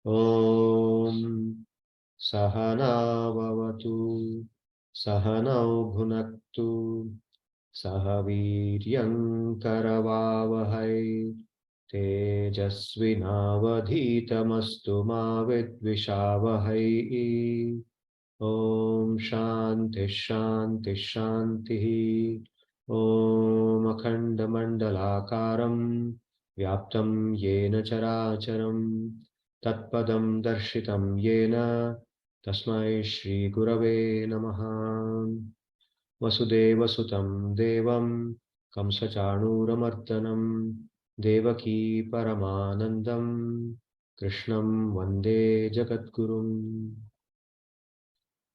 Om Sahana Vavatu Sahanau Bhunaktu Sahaviryam Karavavahai Tejasvinavadhitamastu ma vidvishavahai. Om Shanti Shanti Shanti. Om Akhanda Mandalakaram Vyaptam Yena Characharam Tatpadam Darshitam Yena Tasmai Shri Gurave Namaha. Vasudeva Sutam Devam Kamsachanuramartanam Devaki Paramanandam Krishnam Vande Jagadgurum.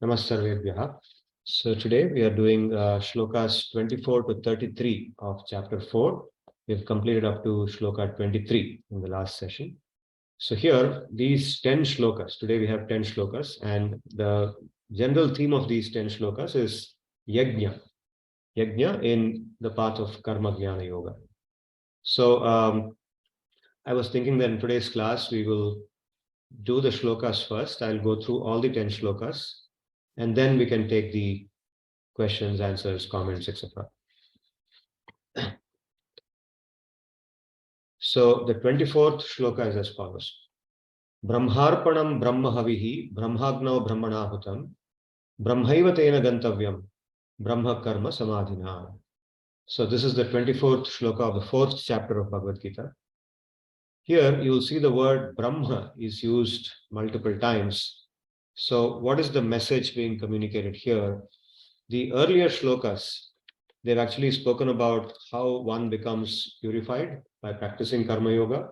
Namasarvebhyaha. So today we are doing shlokas 24 to 33 of chapter 4. We have completed up to shloka 23 in the last session. So here, these 10 shlokas, today we have 10 shlokas, and the general theme of these 10 shlokas is yajna. Yajna in the path of karma jnana yoga. So I was thinking that in today's class we will do the shlokas first. I'll go through all the 10 shlokas, and then we can take the questions, answers, comments, etc. So the 24th shloka is as follows. Brahmarpanam brahmahavihi brahmagnau brahmanahutam brahmaiva tena gantavyam brahma karma samadhina. So this is the 24th shloka of the 4th chapter of Bhagavad-Gita. Here you will see the word Brahma is used multiple times. So what is the message being communicated here? The earlier shlokas, they've actually spoken about how one becomes purified by practicing karma yoga.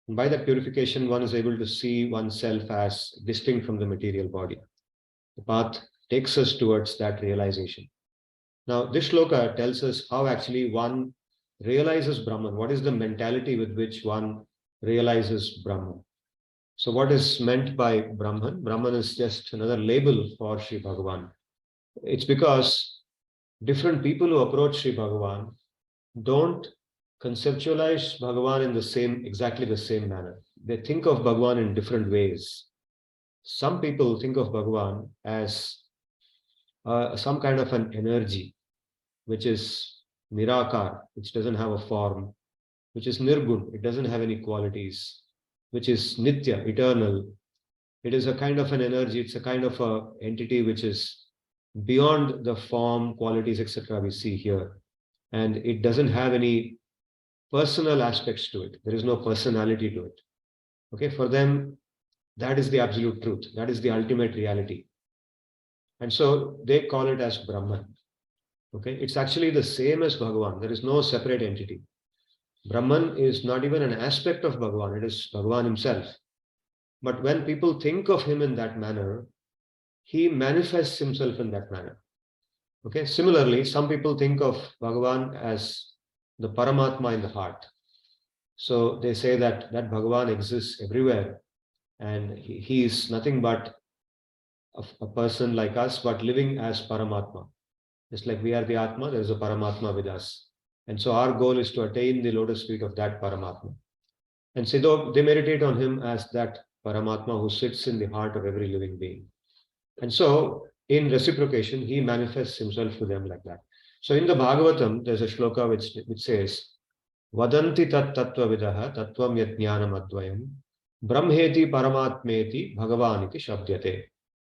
And by that purification, one is able to see oneself as distinct from the material body. The path takes us towards that realization. Now, this shloka tells us how actually one realizes Brahman. What is the mentality with which one realizes Brahman? So what is meant by Brahman? Brahman is just another label for Sri Bhagavan. It's because different people who approach Sri Bhagavan don't conceptualize Bhagavan in exactly the same manner. They think of Bhagavan in different ways. Some people think of Bhagavan as some kind of an energy, which is nirakar, which doesn't have a form, which is nirgun, it doesn't have any qualities, which is nitya, eternal. It is a kind of an energy, it's a kind of an entity which is beyond the form, qualities, etc. we see here. And it doesn't have any personal aspects to it. There is no personality to it. Okay, for them, that is the absolute truth. That is the ultimate reality. And so they call it as Brahman. Okay, it's actually the same as Bhagavan. There is no separate entity. Brahman is not even an aspect of Bhagavan. It is Bhagavan himself. But when people think of him in that manner, he manifests himself in that manner. Okay, similarly, some people think of Bhagavan as the Paramatma in the heart. So they say that Bhagavan exists everywhere, and he is nothing but a person like us, but living as Paramatma. Just like we are the Atma, there is a Paramatma with us. And so our goal is to attain the lotus feet of that Paramatma. And so they meditate on him as that Paramatma who sits in the heart of every living being. And so in reciprocation, he manifests himself to them like that. So in the Bhagavatam, there's a shloka which says, Vadanti tat tattva vidaha tattvam yajnanam advayam brahmeti paramatmeti bhagavaniti shabdyate.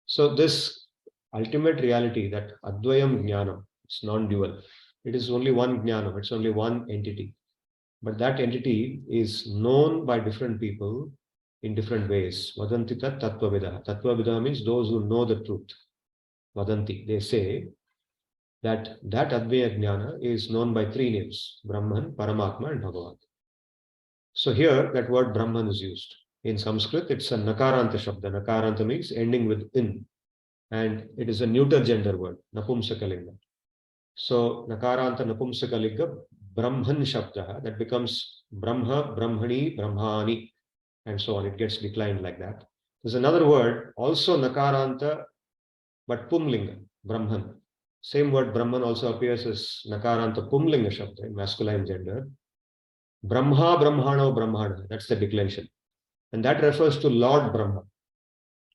So this ultimate reality, that advayam jnanam, it's non-dual. It is only one jnanam, it's only one entity. But that entity is known by different people in different ways. Vadanti tat tattva vidaha. Tattva vidaha means those who know the truth. Vadanti, they say that Advaya Jnana is known by three names, Brahman, Paramatma and Bhagavan. So here that word Brahman is used. In Sanskrit, it's a Nakaranta Shabda. Nakaranta means ending with in. And it is a neuter gender word, Napumsakalinga. So Nakaranta Napumsakalinga, Brahman Shabda, that becomes Brahma, Brahmani, Brahmani, and so on. It gets declined like that. There's another word, also Nakaranta, but Pumlinga, Brahman. Same word Brahman also appears as Nakaranta Pumlinga Shabda in masculine gender. Brahma, Brahmano, Brahmana. That's the declension. And that refers to Lord Brahma,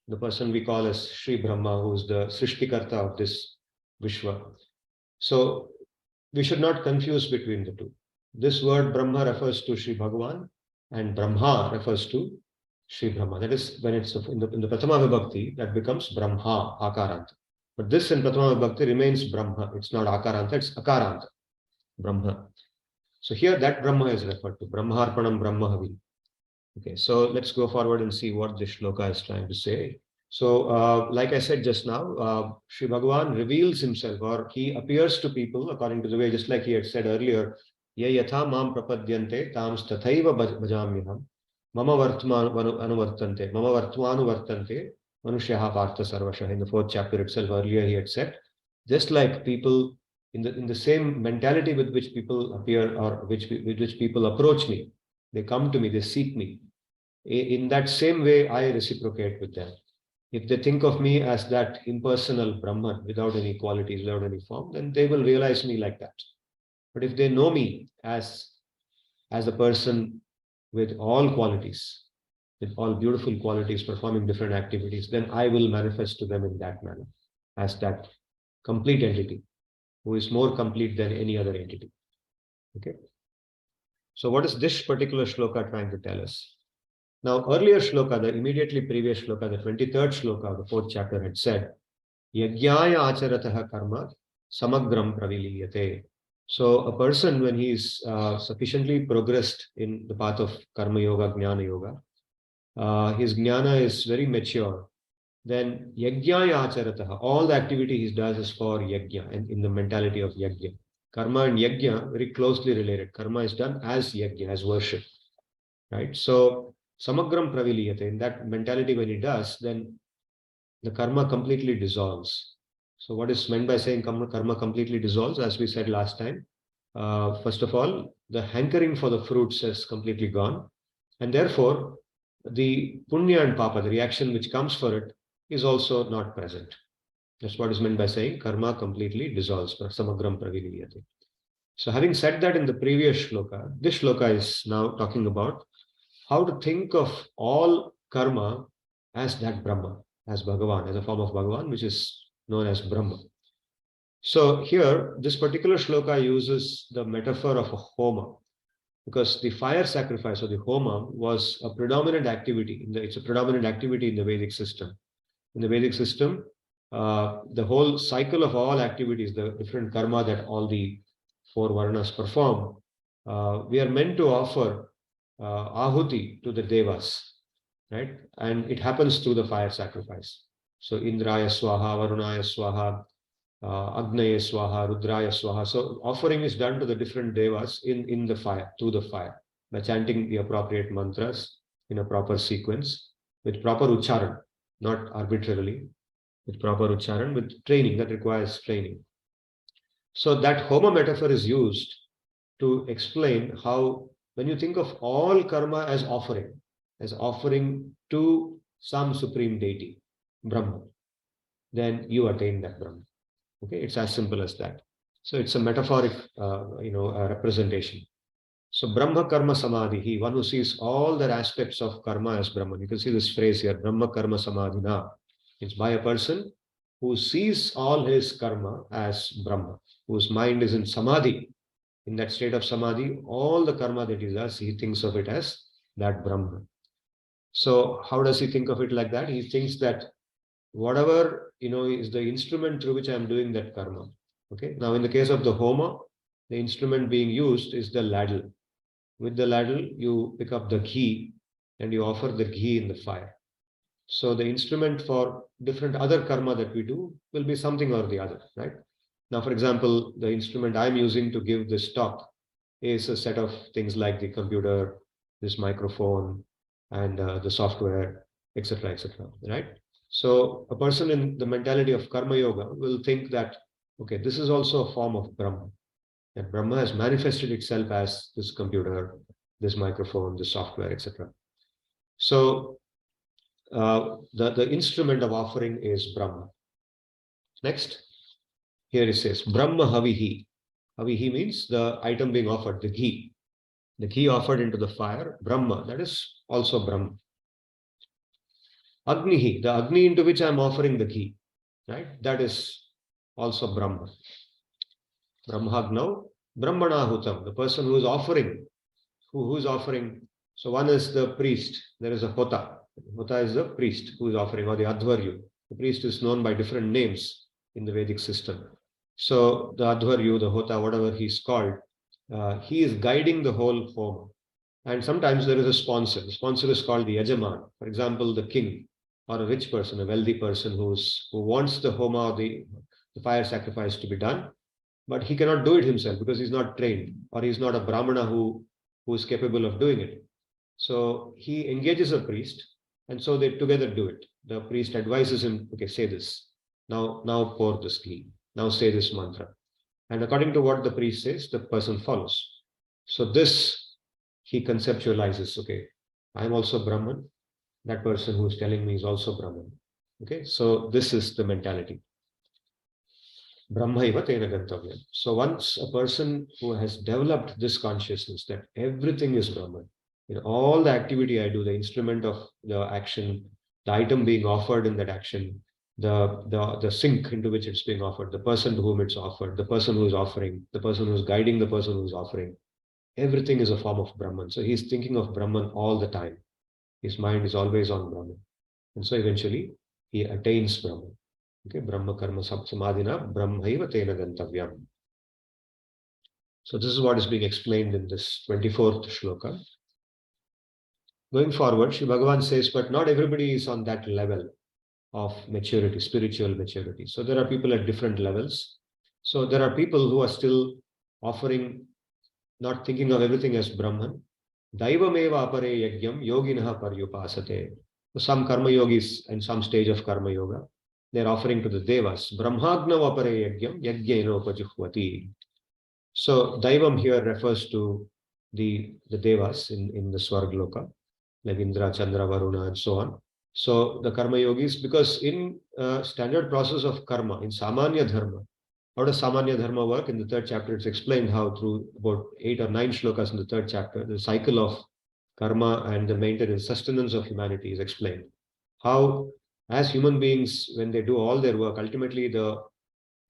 the person we call as Sri Brahma, who is the Srishtikarta of this Vishwa. So we should not confuse between the two. This word Brahma refers to Sri Bhagavan, and Brahma refers to Sri Brahma. That is, when it's in the Pratama Vibhakti, that becomes Brahma, Akaranta. But this in Pratama Vibhakti remains Brahma. It's not Akaranta, it's Akaranta, Brahma. So here that Brahma is referred to, Brahmarpanam Brahmahavi. Okay, so let's go forward and see what this shloka is trying to say. So, like I said just now, Sri Bhagavan reveals himself, or he appears to people according to the way, just like he had said earlier, Ye yatha mam prapadyante tam stathaiva bhajamyaham mama vartmanu anuvartante mama vartmanu vartante manushyaha partha sarvashah. In the 4th chapter itself, earlier he had said, just like people in the same mentality with which people appear, or with which people approach me, they come to me, they seek me. In that same way, I reciprocate with them. If they think of me as that impersonal Brahman without any qualities, without any form, then they will realize me like that. But if they know me as a person with all qualities, with all beautiful qualities, performing different activities, then I will manifest to them in that manner, as that complete entity, who is more complete than any other entity. Okay. So what is this particular shloka trying to tell us? Now, earlier shloka, the immediately previous shloka, the 23rd shloka of the 4th chapter had said, Yajnaya acharatah karma samagram praviliyate. So a person, when he is sufficiently progressed in the path of karma yoga, jnana yoga, his jnana is very mature, then yajnaya acharatah, all the activity he does is for yajna, and in the mentality of yajna. Karma and yajna very closely related. Karma is done as yajna, as worship, right? So samagram praviliyate, in that mentality when he does, then the karma completely dissolves. So what is meant by saying karma completely dissolves? As we said last time, first of all, the hankering for the fruits is completely gone, and therefore the punya and papa, the reaction which comes for it, is also not present. That's what is meant by saying karma completely dissolves. Samagram praviliyate. So having said that in the previous shloka, this shloka is now talking about how to think of all karma as that Brahma, as Bhagavan, as a form of Bhagavan, which is known as Brahma. So here, this particular shloka uses the metaphor of a homa, because the fire sacrifice, or the homa, was a predominant activity. It's a predominant activity in the Vedic system. In the Vedic system, the whole cycle of all activities, the different karma that all the 4 varnas perform, we are meant to offer ahuti to the devas, right? And it happens through the fire sacrifice. So Indraya Swaha, Varunaya Swaha, Agnaye Swaha, Rudraya Swaha. So offering is done to the different devas in the fire, through the fire, by chanting the appropriate mantras in a proper sequence, with proper ucharan, not arbitrarily, with proper ucharan, with training, that requires training. So that homa metaphor is used to explain how, when you think of all karma as offering to some supreme deity, Brahma, then you attain that Brahma. Okay, it's as simple as that. So it's a metaphoric, representation. So Brahma karma samadhi, one who sees all the aspects of karma as Brahman. You can see this phrase here, Brahma karma samadhina. It's by a person who sees all his karma as Brahma, whose mind is in samadhi. In that state of samadhi, all the karma that he does, he thinks of it as that Brahma. So how does he think of it like that? He thinks that whatever, is the instrument through which I am doing that karma. Okay. Now, in the case of the homa, the instrument being used is the ladle. With the ladle, you pick up the ghee and you offer the ghee in the fire. So the instrument for different other karma that we do will be something or the other, right? Now, for example, the instrument I'm using to give this talk is a set of things like the computer, this microphone, and the software, etc., right? So a person in the mentality of karma yoga will think that, okay, this is also a form of Brahma. That Brahma has manifested itself as this computer, this microphone, this software, etc. So the instrument of offering is Brahma. Next, here it says Brahma Havihi. Havihi means the item being offered, the ghee. The ghee offered into the fire, Brahma, that is also Brahma. Agnihi, the Agni into which I am offering the ghee, right? That is also Brahma. Brahmagnav, Brahmanahutam, the person who is offering. Who is offering? So one is the priest. There is a Hota. Hota is the priest who is offering, or the Adhvaryu. The priest is known by different names in the Vedic system. So the Adhvaryu, the Hota, whatever he's called, he is guiding the whole home. And sometimes there is a sponsor. The sponsor is called the Yajaman. For example, the king or a rich person, a wealthy person who wants the homa, the fire sacrifice to be done, but he cannot do it himself because he's not trained, or he's not a Brahmana who is capable of doing it. So he engages a priest, and so they together do it. The priest advises him, okay, say this. Now pour this ghee. Now say this mantra. And according to what the priest says, the person follows. So this he conceptualizes, okay, I'm also Brahman. That person who is telling me is also Brahman. Okay, so this is the mentality. Brahmaiva tena gantavyam. So once a person who has developed this consciousness that everything is Brahman, all the activity I do, the instrument of the action, the item being offered in that action, the sink into which it's being offered, the person to whom it's offered, the person who is offering, the person who is guiding the person who is offering, everything is a form of Brahman. So he's thinking of Brahman all the time. His mind is always on Brahman. And so eventually he attains Brahman. Okay, Brahma karma samadhina brahmaiva tena gantavyam. So this is what is being explained in this 24th shloka. Going forward, Sri Bhagavan says, but not everybody is on that level of maturity, spiritual maturity. So there are people at different levels. So there are people who are still offering, not thinking of everything as Brahman. Daivameva apare yagyam yoginaha paryupasate. So some karma yogis in some stage of karma yoga, they're offering to the devas. Brahmagnav apare yagyam yagyena upajuhvati. So Daivam here refers to the devas in the Swargloka, like Indra, Chandra, Varuna, and so on. So the karma yogis, because in standard process of karma, in Samanya Dharma, how does Samanya Dharma work? In the third chapter, it's explained how through about 8 or 9 shlokas in the third chapter, the cycle of karma and the maintenance, sustenance of humanity is explained. How, as human beings, when they do all their work, ultimately the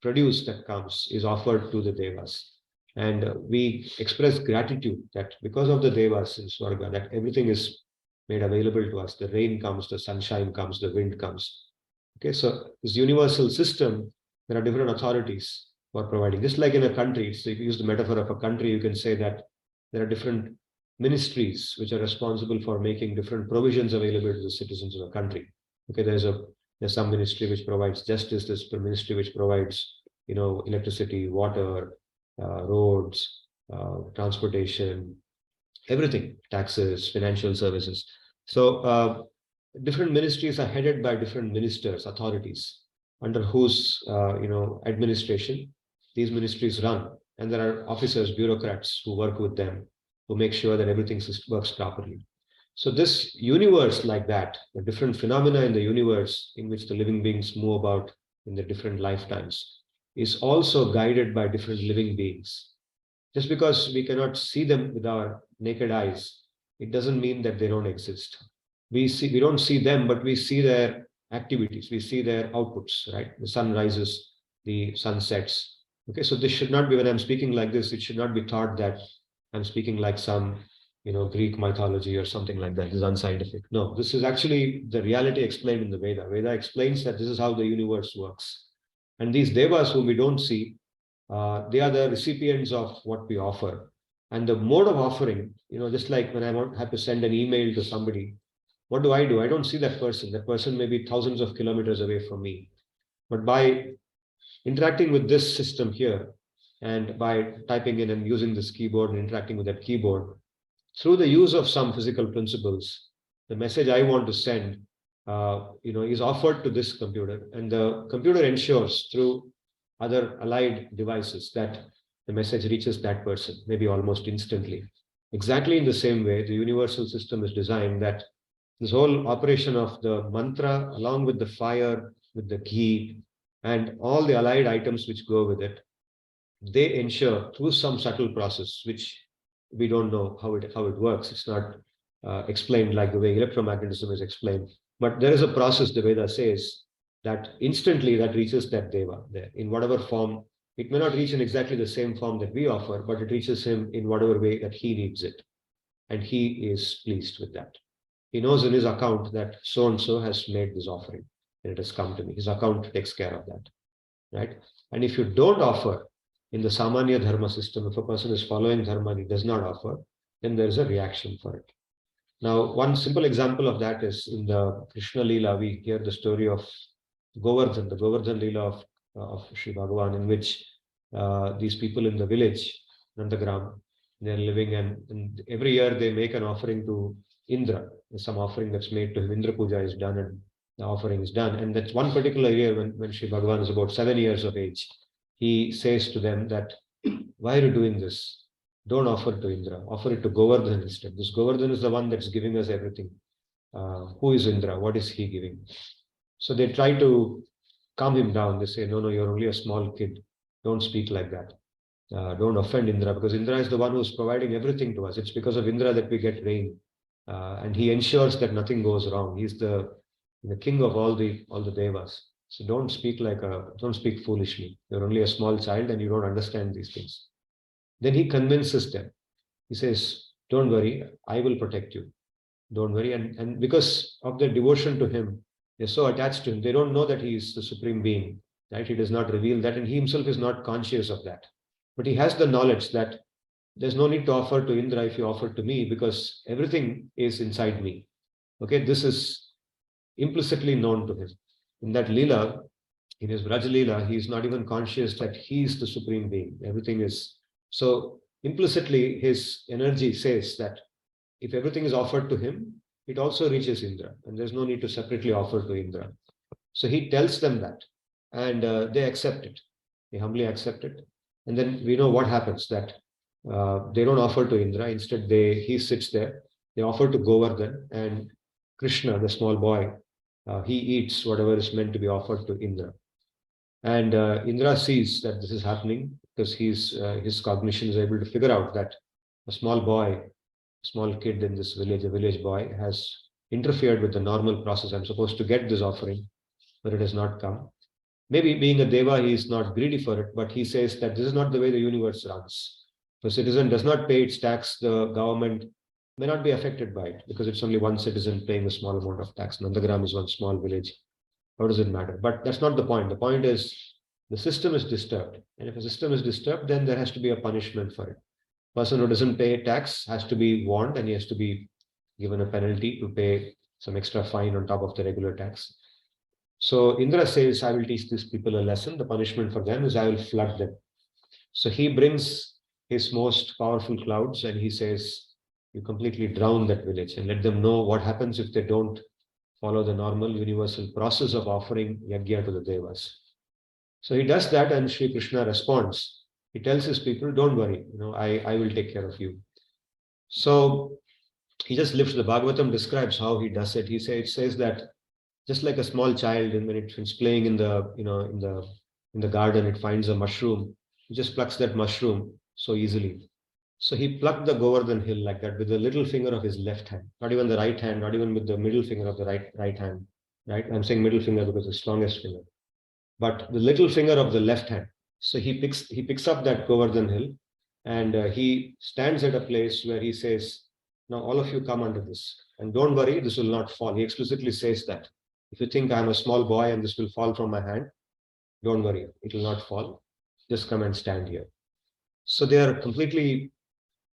produce that comes is offered to the devas. And we express gratitude that because of the devas in Swarga, that everything is made available to us. The rain comes, the sunshine comes, the wind comes. Okay, so this universal system, there are different authorities who are providing. Just like in a country, so if you use the metaphor of a country, you can say that there are different ministries which are responsible for making different provisions available to the citizens of a country. Okay, there's some ministry which provides justice, there's a ministry which provides, electricity, water, roads, transportation, everything, taxes, financial services. So different ministries are headed by different ministers, authorities, under whose administration these ministries run. And there are officers, bureaucrats who work with them, who make sure that everything works properly. So this universe like that, the different phenomena in the universe in which the living beings move about in the different lifetimes, is also guided by different living beings. Just because we cannot see them with our naked eyes, it doesn't mean that they don't exist. We don't see them, but we see their activities, we see their outputs, right? The sun rises, the sun sets. Okay, so this should not be, when I'm speaking like this, it should not be thought that I'm speaking like some Greek mythology or something like that. This is unscientific. No, this is actually the reality explained in the Veda. Veda explains that this is how the universe works. And these devas whom we don't see, they are the recipients of what we offer. And the mode of offering, just like when I have to send an email to somebody, what do? I don't see that person. That person may be thousands of kilometers away from me. But by interacting with this system here, and by typing in and using this keyboard and interacting with that keyboard, through the use of some physical principles, the message I want to send, is offered to this computer, and the computer ensures through other allied devices that the message reaches that person, maybe almost instantly. Exactly in the same way, the universal system is designed that this whole operation of the mantra, along with the fire, with the ghee, and all the allied items which go with it, they ensure through some subtle process, which we don't know how it works. It's not explained like the way electromagnetism is explained. But there is a process, the Veda says, that instantly that reaches that Deva there in whatever form. It may not reach in exactly the same form that we offer, but it reaches him in whatever way that he needs it. And he is pleased with that. He knows in his account that so-and-so has made this offering and it has come to me. His account takes care of that, right? And if you don't offer in the Samanya Dharma system, if a person is following Dharma and he does not offer, then there is a reaction for it. Now, one simple example of that is in the Krishna Leela, we hear the story of Govardhan, the Govardhan Leela of Sri Bhagavan, in which these people in the village, Nandagram, they're living, and every year they make an offering to Indra. There's some offering that's made to him. Indra Puja is done and the offering is done. And that's one particular year when Sri Bhagavan is about 7 years of age. He says to them that, why are you doing this? Don't offer to Indra, offer it to Govardhan instead. This Govardhan is the one that's giving us everything. Who is Indra? What is he giving? So they try to calm him down. They say, no, you're only a small kid. Don't speak like that. Don't offend Indra, because Indra is the one who's providing everything to us. It's because of Indra that we get rain. And he ensures that nothing goes wrong. He's the king of all the devas. So don't speak foolishly. You're only a small child and you don't understand these things. Then he convinces them. He says, don't worry, I will protect you. Don't worry. And because of their devotion to him, they're so attached to him, they don't know that he is the supreme being, right? He does not reveal that, and he himself is not conscious of that. But he has the knowledge that there's no need to offer to Indra if you offer to me, because everything is inside me. Okay, this is implicitly known to him. In that Leela, in his Vraj Leela, he is not even conscious that he is the supreme being. Everything is. So implicitly, his energy says that if everything is offered to him, it also reaches Indra, and there's no need to separately offer to Indra. So he tells them that, and they accept it. They humbly accept it. And then we know what happens, that they don't offer to Indra. Instead, he sits there. They offer to Govardhan, and Krishna, the small boy, he eats whatever is meant to be offered to Indra. And Indra sees that this is happening because his cognition is able to figure out that a small boy, small kid in this village, a village boy, has interfered with the normal process. I'm supposed to get this offering, but it has not come. Maybe being a deva, he is not greedy for it, but he says that this is not the way the universe runs. If a citizen does not pay its tax, the government may not be affected by it, because it's only one citizen paying a small amount of tax. Nandagram is one small village. How does it matter? But that's not the point. The point is the system is disturbed. And if a system is disturbed, then there has to be a punishment for it. Person who doesn't pay tax has to be warned, and he has to be given a penalty to pay some extra fine on top of the regular tax. So Indra says, I will teach these people a lesson. The punishment for them is I will flood them. So he brings his most powerful clouds and he says, you completely drown that village and let them know what happens if they don't follow the normal universal process of offering yajna to the devas. So he does that, and Sri Krishna responds. He tells his people, don't worry, I will take care of you. So he just lifts. The Bhagavatam describes how he does it. It says that just like a small child, and when it's playing in the garden, it finds a mushroom. He just plucks that mushroom so easily. So he plucked the Govardhan hill like that with the little finger of his left hand, not even the right hand, not even with the middle finger of the right hand. Right? I'm saying middle finger because it's the strongest finger, but the little finger of the left hand. So he picks up that Govardhan hill, and he stands at a place where he says, now all of you come under this, and don't worry, this will not fall. He explicitly says that. If you think I'm a small boy and this will fall from my hand, don't worry, it will not fall. Just come and stand here. So they are completely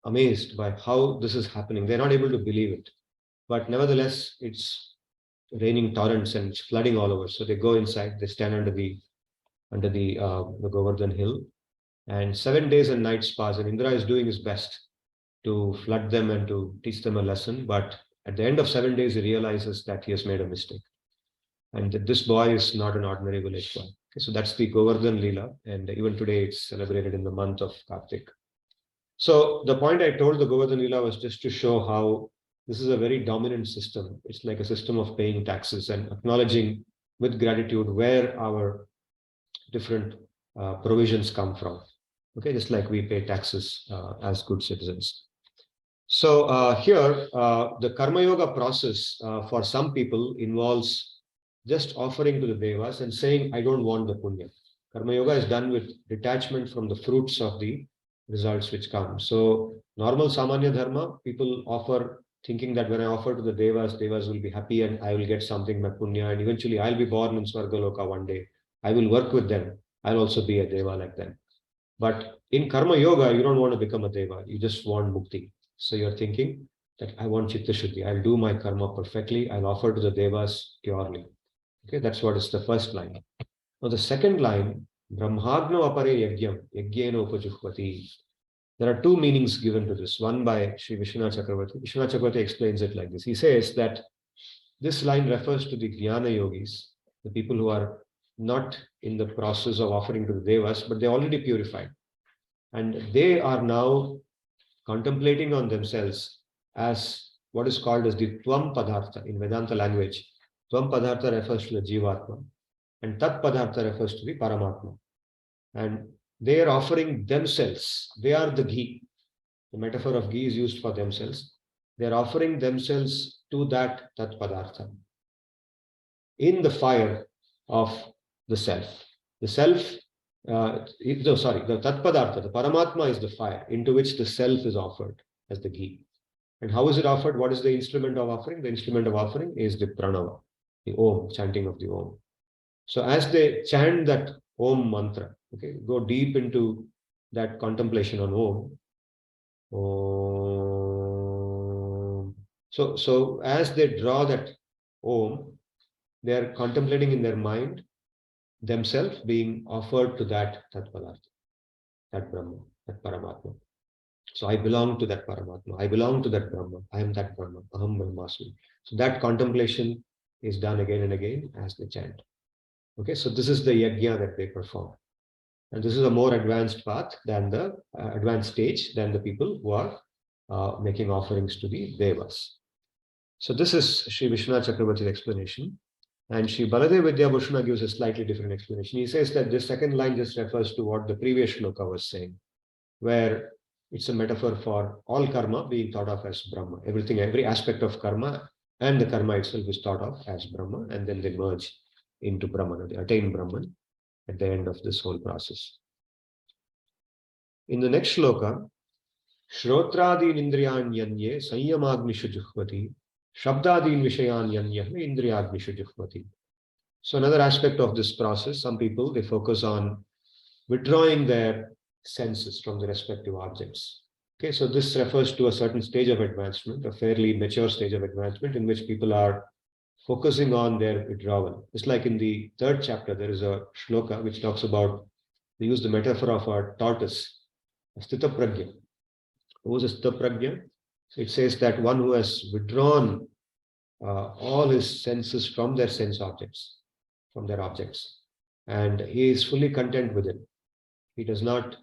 amazed by how this is happening. They're not able to believe it. But nevertheless, it's raining torrents and it's flooding all over. So they go inside, they stand under the Govardhan hill, and 7 days and nights pass, and Indra is doing his best to flood them and to teach them a lesson. But at the end of 7 days, he realizes that he has made a mistake, and that this boy is not an ordinary village boy. Okay, so that's the Govardhan Leela, and even today it's celebrated in the month of Kartik. So the point I told the Govardhan Leela was just to show how this is a very dominant system. It's like a system of paying taxes and acknowledging with gratitude where our different provisions come from. Okay, just like we pay taxes as good citizens. So here, the Karma Yoga process for some people involves just offering to the devas and saying, I don't want the punya. Karma Yoga is done with detachment from the fruits of the results which come. So normal Samanya Dharma, people offer thinking that when I offer to the devas, devas will be happy and I will get something, my punya, and eventually I'll be born in Swargaloka one day. I will work with them. I'll also be a deva like them. But in Karma Yoga, you don't want to become a deva. You just want mukti. So you're thinking that I want Chitta Shuddhi. I'll do my karma perfectly. I'll offer to the devas purely. Okay, that's what is the first line. Now the second line, Brahmagno apare yagyam, yagyena upajuhvati. There are two meanings given to this. One by Sri Vishwanath Chakravarti. Vishwanath Chakravarti explains it like this. He says that this line refers to the Jnana yogis, the people who are not in the process of offering to the devas, but they're already purified. And they are now contemplating on themselves as what is called as the Tvam Padartha in Vedanta language. Tvam Padartha refers to the Jivatma, and Tat Padartha refers to the Paramatma. And they are offering themselves. They are the ghee. The metaphor of ghee is used for themselves. They are offering themselves to that Tat Padartha in the fire of the self. The self, the Tat Padartha, the Paramatma is the fire into which the self is offered as the ghee. And how is it offered? What is the instrument of offering? The instrument of offering is the pranava, the Om, chanting of the Om. So as they chant that Om mantra, okay, go deep into that contemplation on Om. Om. So as they draw that Om, they are contemplating in their mind themselves being offered to that Padartha, that Brahma, that Paramatma. So I belong to that Paramatma. I belong to that Brahma. I am that Brahma. Aham Brahmasmi. So that contemplation is done again and again as they chant. Okay, so this is the yajna that they perform. And this is a more advanced path than the advanced stage than the people who are making offerings to the devas. So this is Sri Vishwanath Chakravarti's explanation. And Sri Baladev Vidyabhushana gives a slightly different explanation. He says that this second line just refers to what the previous shloka was saying, where it's a metaphor for all karma being thought of as Brahma. Everything, every aspect of karma and the karma itself is thought of as Brahma, and then they merge into Brahman, they attain Brahman at the end of this whole process. In the next shloka, Shrotrādīn indriyānyanye sanyamagnishu juhvati, Shabdādīn vishayānyanye indriyagnishu juhvati. So another aspect of this process, some people, they focus on withdrawing their senses from the respective objects. Okay, so this refers to a certain stage of advancement, a fairly mature stage of advancement in which people are focusing on their withdrawal. It's like in the third chapter, there is a shloka which talks about, they use the metaphor of a tortoise, a sthita prajna. Who is a sthita prajna? So it says that one who has withdrawn all his senses from their sense objects, from their objects, and he is fully content with it. He does not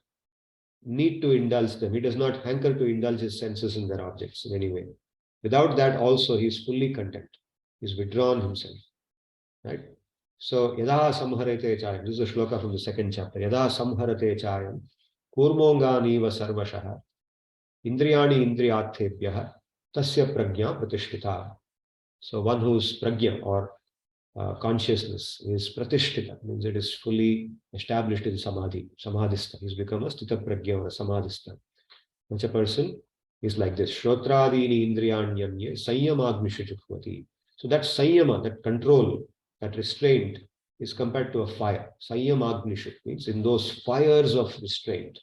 need to indulge them. He does not hanker to indulge his senses in their objects in any way. Without that also, he is fully content. He's withdrawn himself, right? So, yada samharate chayam. This is a shloka from the second chapter. Yada samharate chayam, kurmonganiva sarvashaha, indriyani indriyathebhyaha, tasya prajna pratishtita. So, one whose prajna or consciousness is pratishtita, means it is fully established in samadhi, samadhistha. He's become a sthita prajna or a samadhistha. Such a person is like this. Shrotradini indriyanyanye sanyamagnishu juhvati. So that sanyama, that control, that restraint is compared to a fire. Sanyamagnishu means in those fires of restraint.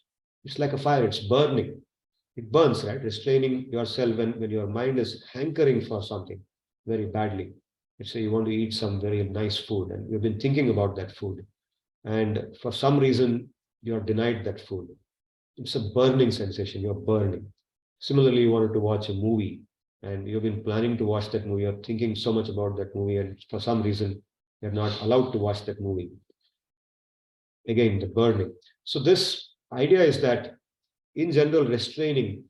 It's like a fire, it's burning. It burns, right? Restraining yourself when your mind is hankering for something very badly. Let's say you want to eat some very nice food and you've been thinking about that food. And for some reason, you're denied that food. It's a burning sensation, you're burning. Similarly, you wanted to watch a movie and you've been planning to watch that movie, you're thinking so much about that movie, and for some reason, you're not allowed to watch that movie. Again, the burning. So this idea is that in general, restraining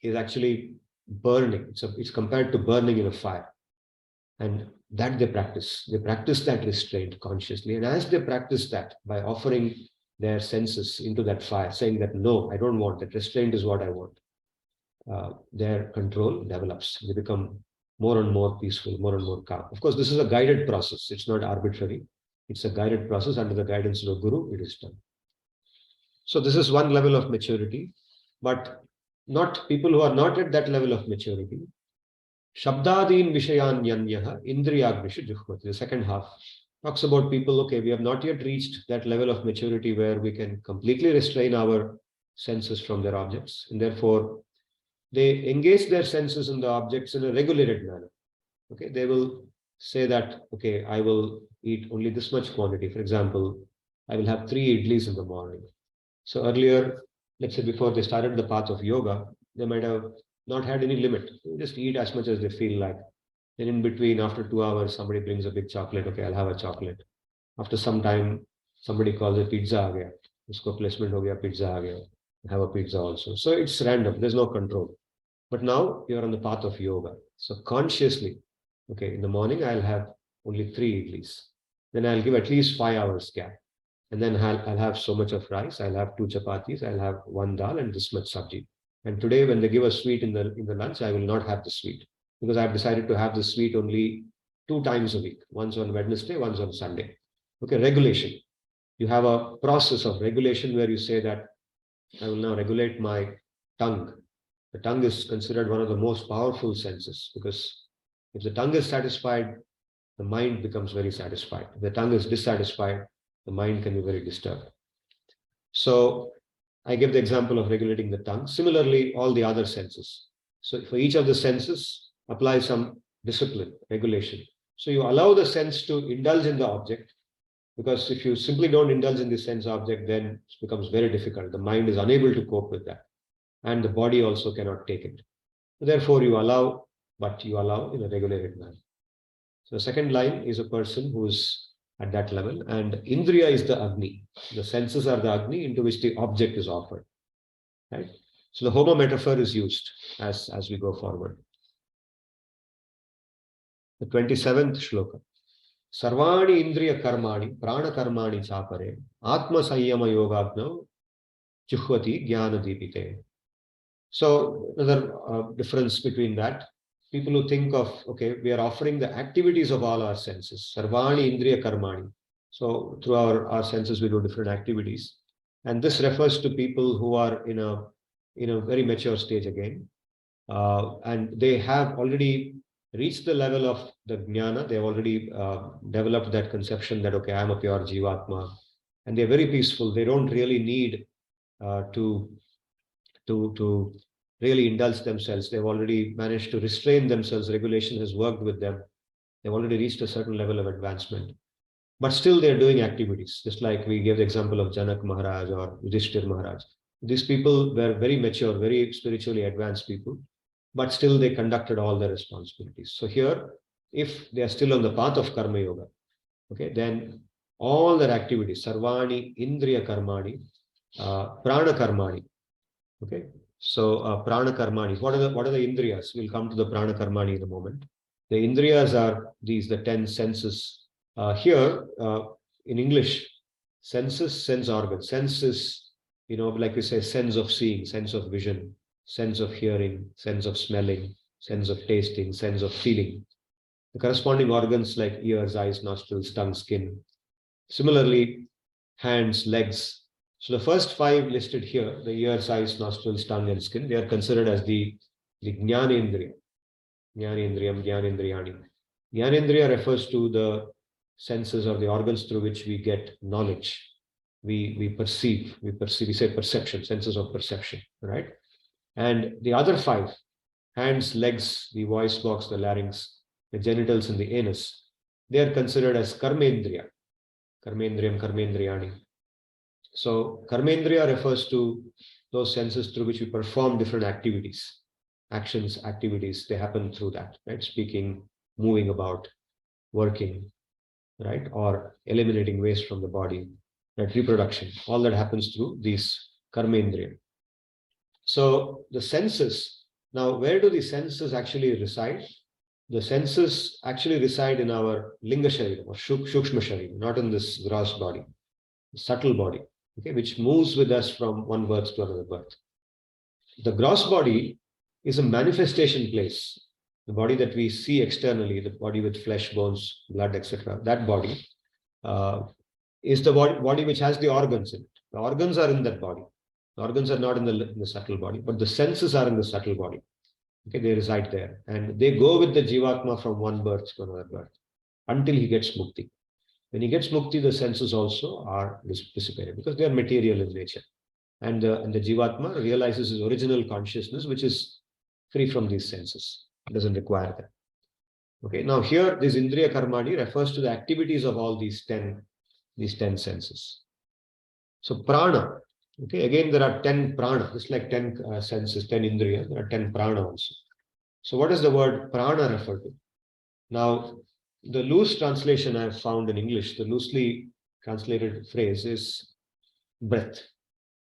is actually burning. It's compared to burning in a fire. And that they practice. They practice that restraint consciously. And as they practice that by offering their senses into that fire, saying that, no, I don't want that. Restraint is what I want. their control develops. They become more and more peaceful, more and more calm. Of course, this is a guided process. It's not arbitrary. It's a guided process under the guidance of a guru. It is done. So this is one level of maturity, but not people who are not at that level of maturity. Shabdadin Vishayan Yanyaha Indriyagnisha Juhmati. The second half talks about people, okay, we have not yet reached that level of maturity where we can completely restrain our senses from their objects, and therefore they engage their senses in the objects in a regulated manner. Okay, they will say that, okay, I will eat only this much quantity. For example, I will have 3 idlis in the morning. So earlier, let's say before they started the path of yoga, they might have not had any limit. They just eat as much as they feel like. Then in between, after 2 hours, somebody brings a big chocolate. Okay, I'll have a chocolate. After some time, somebody calls it pizza aa gaya. Usko placement ho gaya, pizza aa gaya. Have a pizza also. So it's random. There's no control. But now you're on the path of yoga. So consciously, okay, in the morning, I'll have only 3 idlis. Then I'll give at least 5 hours gap. And then I'll have so much of rice. I'll have 2 chapatis. I'll have 1 dal and this much sabji. And today, when they give a sweet in the lunch, I will not have the sweet because I've decided to have the sweet only 2 times a week. Once on Wednesday, once on Sunday. Okay, regulation. You have a process of regulation where you say that I will now regulate my tongue. The tongue is considered one of the most powerful senses because if the tongue is satisfied, the mind becomes very satisfied. If the tongue is dissatisfied, the mind can be very disturbed. So I give the example of regulating the tongue. Similarly, all the other senses. So for each of the senses, apply some discipline, regulation. So you allow the sense to indulge in the object, because if you simply don't indulge in the sense object, then it becomes very difficult. The mind is unable to cope with that. And the body also cannot take it. Therefore, you allow, but you allow in a regulated manner. So the second line is a person who is at that level, and Indriya is the Agni. The senses are the Agni into which the object is offered. Right? So the Homa metaphor is used as we go forward. The 27th shloka. Sarvani Indriya Karmani, Prana Karmani Chapare, Atma Sanyama Yogagno, Juhvati Jnana Dipite. So another difference between that, people who think of, okay, we are offering the activities of all our senses, Sarvani Indriya Karmani. So through our senses, we do different activities. And this refers to people who are in a very mature stage again. And they have already reached the level of the jnana. They have already developed that conception that, okay, I'm a pure Jivatma. And they're very peaceful. They don't really need to really indulge themselves. They've already managed to restrain themselves. Regulation has worked with them. They've already reached a certain level of advancement. But still they're doing activities, just like we gave the example of Janak Maharaj or Yudhishthir Maharaj. These people were very mature, very spiritually advanced people, but still they conducted all their responsibilities. So here, if they are still on the path of Karma Yoga, okay, then all their activities, Sarvani, Indriya Karmani, Prana Karmani, okay. So Prana Karmani, what are the Indriyas? We'll come to the Prana Karmani in a moment. The Indriyas are the 10 senses. Here, in English, senses, sense organs. Senses, like we say, sense of seeing, sense of vision, sense of hearing, sense of smelling, sense of tasting, sense of feeling. The corresponding organs like ears, eyes, nostrils, tongue, skin. Similarly, hands, legs. So the first 5 listed here, the ears, eyes, nostrils, tongue, and skin, they are considered as the Jnanendriya. Jnanendriyam, Jnanendriyani. Jnanendriya refers to the senses or the organs through which we get knowledge. We perceive, we say perception, senses of perception, right? And the other 5, hands, legs, the voice box, the larynx, the genitals, and the anus, they are considered as Karmendriya. Karmendriyam, Karmendriyani. So Karmendriya refers to those senses through which we perform different activities. Actions, activities, they happen through that, right? Speaking, moving about, working, right? Or eliminating waste from the body, right? Reproduction, all that happens through these Karmendriya. So the senses, now where do the senses actually reside? The senses actually reside in our Linga Sharira or Shukshma Sharira, not in this gross body, subtle body, okay, which moves with us from one birth to another birth. The gross body is a manifestation place. The body that we see externally, the body with flesh, bones, blood, etc., that body is the body which has the organs in it. The organs are in that body. The organs are not in the subtle body, but the senses are in the subtle body. Okay, they reside there. And they go with the Jivatma from one birth to another birth until he gets mukti. When he gets mukti, the senses also are dissipated because they are material in nature. And the Jivatma realizes his original consciousness, which is free from these senses. It doesn't require them. Okay, now here this Indriya Karmani refers to the activities of all these 10 senses. So prana, okay, again there are 10 prana, just like 10 senses, 10 Indriya, there are 10 prana also. So what does the word prana refer to? Now, the loose translation I have found in English, the loosely translated phrase is breath.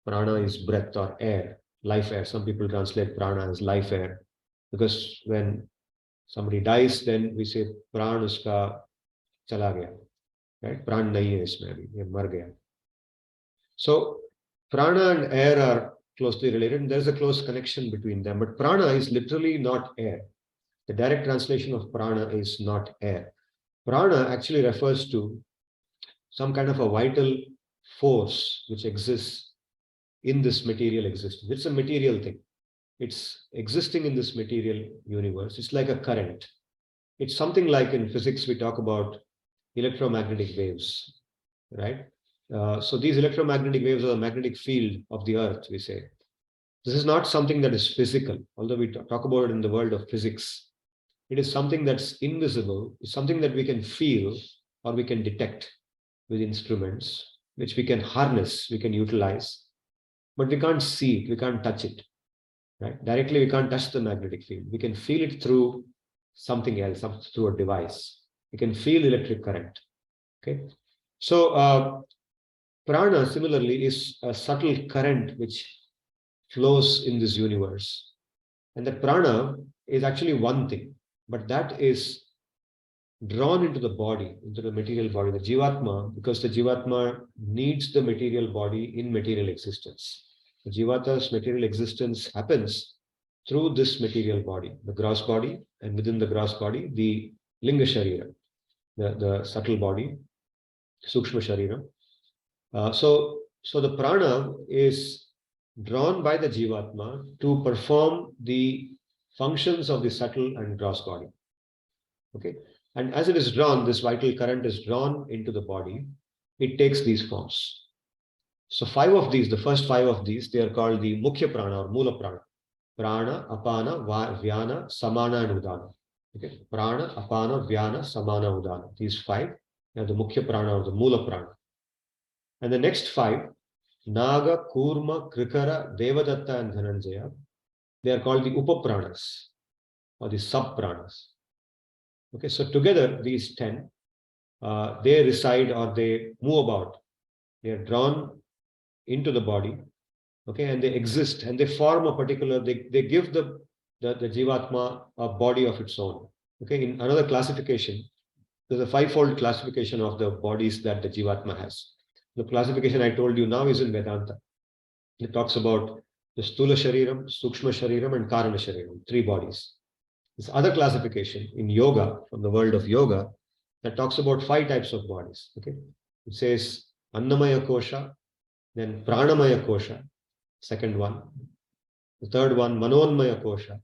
Prana is breath or air, life air. Some people translate prana as life air because when somebody dies, then we say pran uska chala gaya, right? Pran nahi hai isme abhi, ye mar gaya. So prana and air are closely related, and there's a close connection between them. But prana is literally not air. The direct translation of prana is not air. Prana actually refers to some kind of a vital force which exists in this material existence. It's a material thing. It's existing in this material universe. It's like a current. It's something like in physics, we talk about electromagnetic waves, right? So these electromagnetic waves are the magnetic field of the earth, we say. This is not something that is physical, although we talk about it in the world of physics. It is something that's invisible. It's something that we can feel or we can detect with instruments, which we can harness, we can utilize, but we can't see it, we can't touch it, right? Directly, we can't touch the magnetic field. We can feel it through something else, through a device. We can feel electric current, okay? So prana, similarly, is a subtle current which flows in this universe. And that prana is actually one thing, but that is drawn into the body, into the material body, the Jivatma, because the Jivatma needs the material body in material existence. The Jivata's material existence happens through this material body, the gross body, and within the gross body, the Linga Sharira, the subtle body, Sukshma Sharira. So the prana is drawn by the Jivatma to perform the functions of the subtle and gross body. Okay. And as it is drawn, this vital current is drawn into the body, it takes these forms. So 5 of these, the first 5 of these, they are called the Mukhya Prana or Mula Prana. Prana, Apana, Vyana, Samana and Udana. Okay. Prana, Apana, Vyana, Samana, Udana. These 5 are the Mukhya Prana or the Mula Prana. And the next 5, Naga, Kurma, Krikara, Devadatta and Dhananjaya, they are called the Upapranas or the Sub-Pranas. Okay, so together these 10, they reside or they move about. They are drawn into the body, okay, and they exist and they form a particular, they give the Jivatma a body of its own. Okay, in another classification, there's a 5-fold classification of the bodies that the Jivatma has. The classification I told you now is in Vedanta. It talks about the Stula Shariram, Sukshma Shariram, and Karana Shariram, 3 bodies. This other classification in yoga, from the world of yoga, that talks about 5 types of bodies. Okay, it says Annamaya Kosha, then Pranamaya Kosha, second one. The third one, Manonmaya Kosha,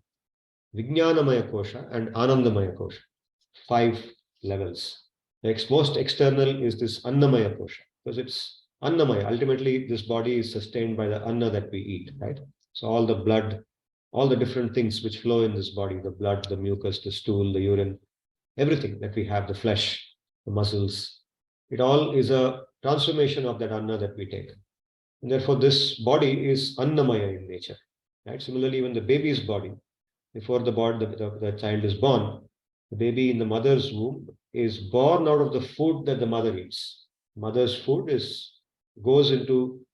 Vijnanamaya Kosha, and Anandamaya Kosha. 5 levels. The most external is this Annamaya Kosha, because it's Annamaya. Ultimately, this body is sustained by the Anna that we eat, right? So all the blood, all the different things which flow in this body, the blood, the mucus, the stool, the urine, everything that we have, the flesh, the muscles, it all is a transformation of that Anna that we take. And therefore, this body is Annamaya in nature, right? Similarly, even the baby's body, before the child is born, the baby in the mother's womb is born out of the food that the mother eats. Mother's food goes into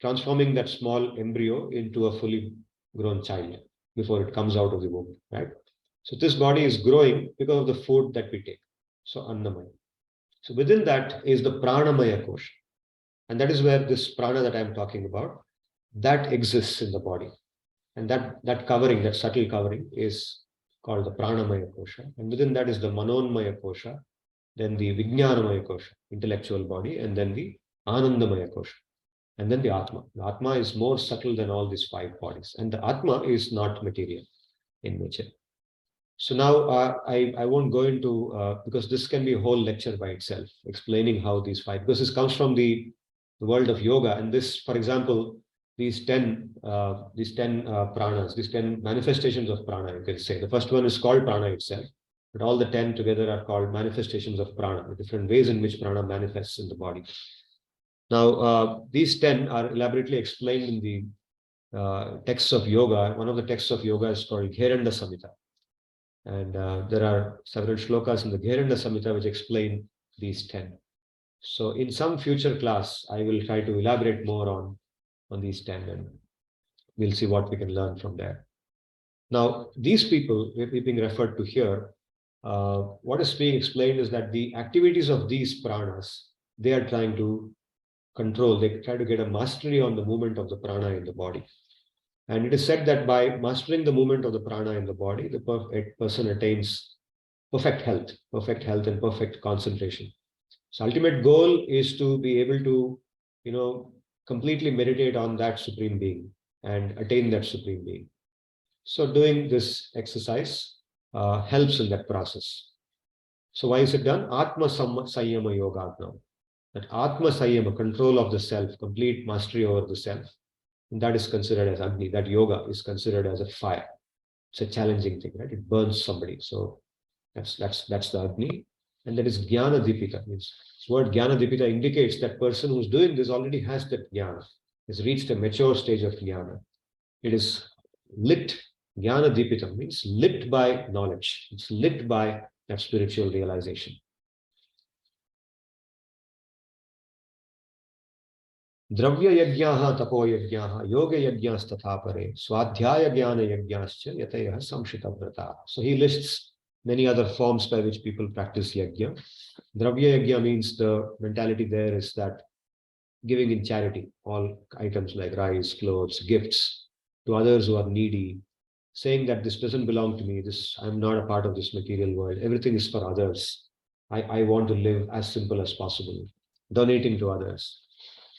transforming that small embryo into a fully grown child before it comes out of the womb, right? So this body is growing because of the food that we take. So Annamaya. So within that is the Pranamaya Kosha. And that is where this prana that I'm talking about, that exists in the body. And that covering, that subtle covering, is called the Pranamaya Kosha. And within that is the Manonmaya Kosha, then the Vijnanamaya Kosha, intellectual body, and then the Anandamaya Kosha, and then the Atma. The Atma is more subtle than all these five bodies. And the Atma is not material in nature. So now I won't go into, because this can be a whole lecture by itself, explaining how these five, because this comes from the world of yoga. And this, for example, these 10 pranas, these 10 manifestations of prana, you can say. The first one is called prana itself, but all the 10 together are called manifestations of prana, the different ways in which prana manifests in the body. Now, these 10 are elaborately explained in the texts of yoga. One of the texts of yoga is called Gheranda Samhita. And there are several shlokas in the Gheranda Samhita which explain these 10. So in some future class, I will try to elaborate more on these 10, and we'll see what we can learn from there. Now, these people being referred to here, what is being explained is that the activities of these pranas, they are trying to control, they try to get a mastery on the movement of the prana in the body. And it is said that by mastering the movement of the prana in the body, the person attains perfect health and perfect concentration. So ultimate goal is to be able to, completely meditate on that supreme being and attain that supreme being. So doing this exercise helps in that process. So why is it done? Atma Sanyama Yoga now. That Atma Sanyama, control of the self, complete mastery over the self, and that is considered as Agni. That yoga is considered as a fire. It's a challenging thing, right? It burns somebody. So that's the Agni. And that is Jnana Dipita. This word Jnana Dipita indicates that person who's doing this already has that Jnana, has reached a mature stage of Jnana. It is lit. Jnana Dipita means lit by knowledge. It's lit by that spiritual realization. Dravya yajnaha tapo yajnaha yoga yajnas tatha pare swadhyaya jnana yajnascha yataya samshita vrata. So he lists many other forms by which people practice yajna. Dravya yajna means the mentality there is that giving in charity, all items like rice, clothes, gifts to others who are needy, saying that this doesn't belong to me, I'm not a part of this material world, everything is for others. I want to live as simple as possible, donating to others.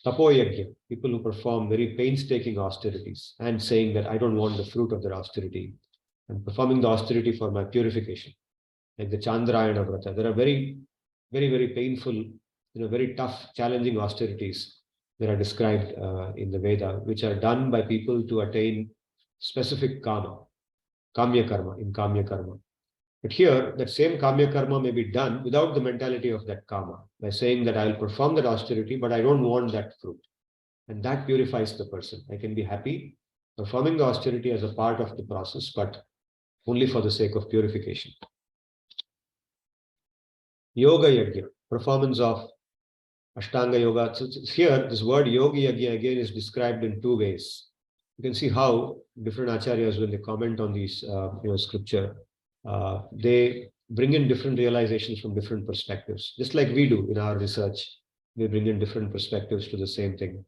Tapoyagya, people who perform very painstaking austerities and saying that I don't want the fruit of their austerity, and performing the austerity for my purification, like the Chandrayana Vrata. There are very, very, very painful, very tough, challenging austerities that are described in the Veda, which are done by people to attain specific karma, kamya karma, in kamya karma. But here, that same kamya karma may be done without the mentality of that karma, by saying that I'll perform that austerity, but I don't want that fruit. And that purifies the person. I can be happy performing the austerity as a part of the process, but only for the sake of purification. Yoga Yajna, performance of Ashtanga Yoga. So here, this word Yoga Yajna again is described in two ways. You can see how different acharyas, when they comment on these scripture, they bring in different realizations from different perspectives, just like we do in our research. We bring in different perspectives to the same thing.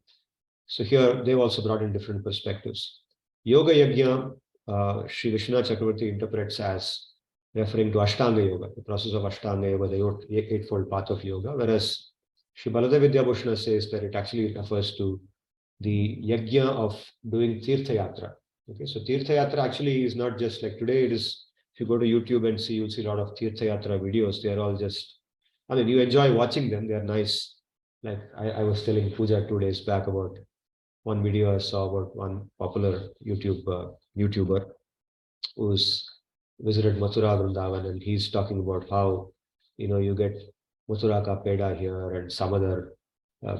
So here they've also brought in different perspectives. Yoga Yajna, Sri Vishnu Chakravarti interprets as referring to Ashtanga Yoga, the process of Ashtanga Yoga, the eightfold path of yoga, whereas Sri Baladev Vidyabhushana says that it actually refers to the yajna of doing Tirtha Yatra. Okay, so Tirtha Yatra actually is not just like today it is. If you go to YouTube and see, you'll see a lot of Tirtha Yatra videos. They are all just, you enjoy watching them. They are nice. Like I was telling Pooja 2 days back about one video I saw about one popular YouTuber who's visited Mathura Vrindavan, and he's talking about how, you get Mathura ka peda here and some other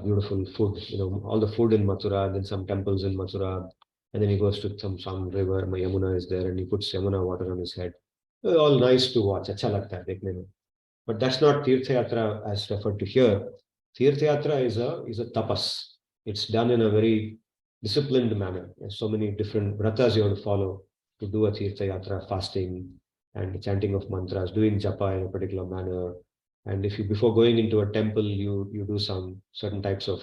beautiful food, all the food in Mathura, and then some temples in Mathura, and then he goes to some river, Yamuna is there, and he puts Yamuna water on his head. All nice to watch, acha lagta hai dekhne mein. But that's not Tirtha Yatra as referred to here. Tirtha Yatra is a tapas. It's done in a very disciplined manner. There's so many different vratas you have to follow to do a Tirtha Yatra, fasting and chanting of mantras, doing japa in a particular manner. And if you, before going into a temple, you do some certain types of,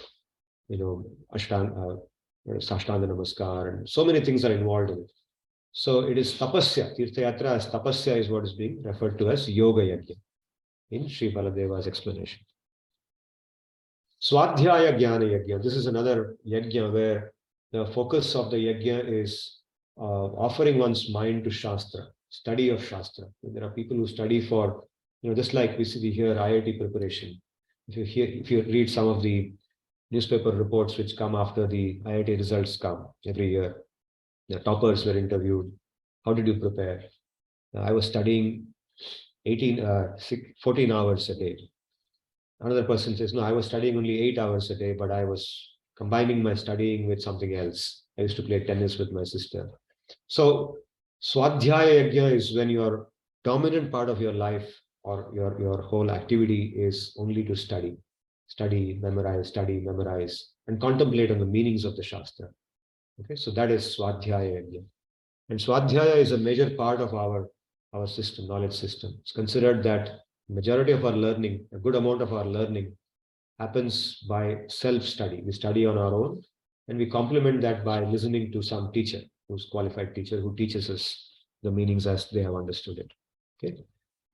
Sashtanga Namaskar, and so many things are involved in it. So it is tapasya. Tirtha Yatra as tapasya is what is being referred to as yoga yajna in Sri Baladeva's explanation. Swadhyaya Jnana Yajna. This is another yajna where the focus of the yajna is offering one's mind to Shastra, study of Shastra. There are people who study for, just like we see here IIT preparation. If you read some of the newspaper reports which come after the IIT results come every year, the toppers were interviewed. How did you prepare? I was studying 14 hours a day. Another person says, no, I was studying only 8 hours a day, but I was combining my studying with something else. I used to play tennis with my sister. So Swadhyaya Yajna is when your dominant part of your life or your whole activity is only to study, memorize, and contemplate on the meanings of the Shastra. Okay, so that is Swadhyaya Yajna. And Swadhyaya is a major part of our system, knowledge system. It's considered that majority of our learning, a good amount of our learning happens by self-study. We study on our own and we complement that by listening to some teacher, who's qualified teacher, who teaches us the meanings as they have understood it. Okay.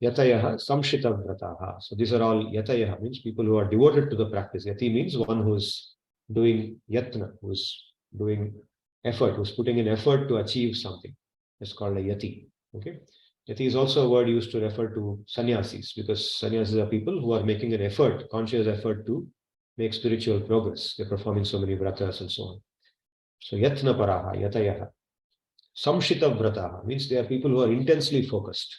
Yatayaha samshita vrataha. So these are all yatayaha, means people who are devoted to the practice. Yati means one who's doing yatna, who's doing effort, who's putting in effort to achieve something. It's called a yati. Okay. Yati is also a word used to refer to sannyasis, because sannyasis are people who are making an effort, conscious effort to make spiritual progress. They're performing so many vratas and so on. So yatna paraha, yatayaha. Samshita vrataha means they are people who are intensely focused.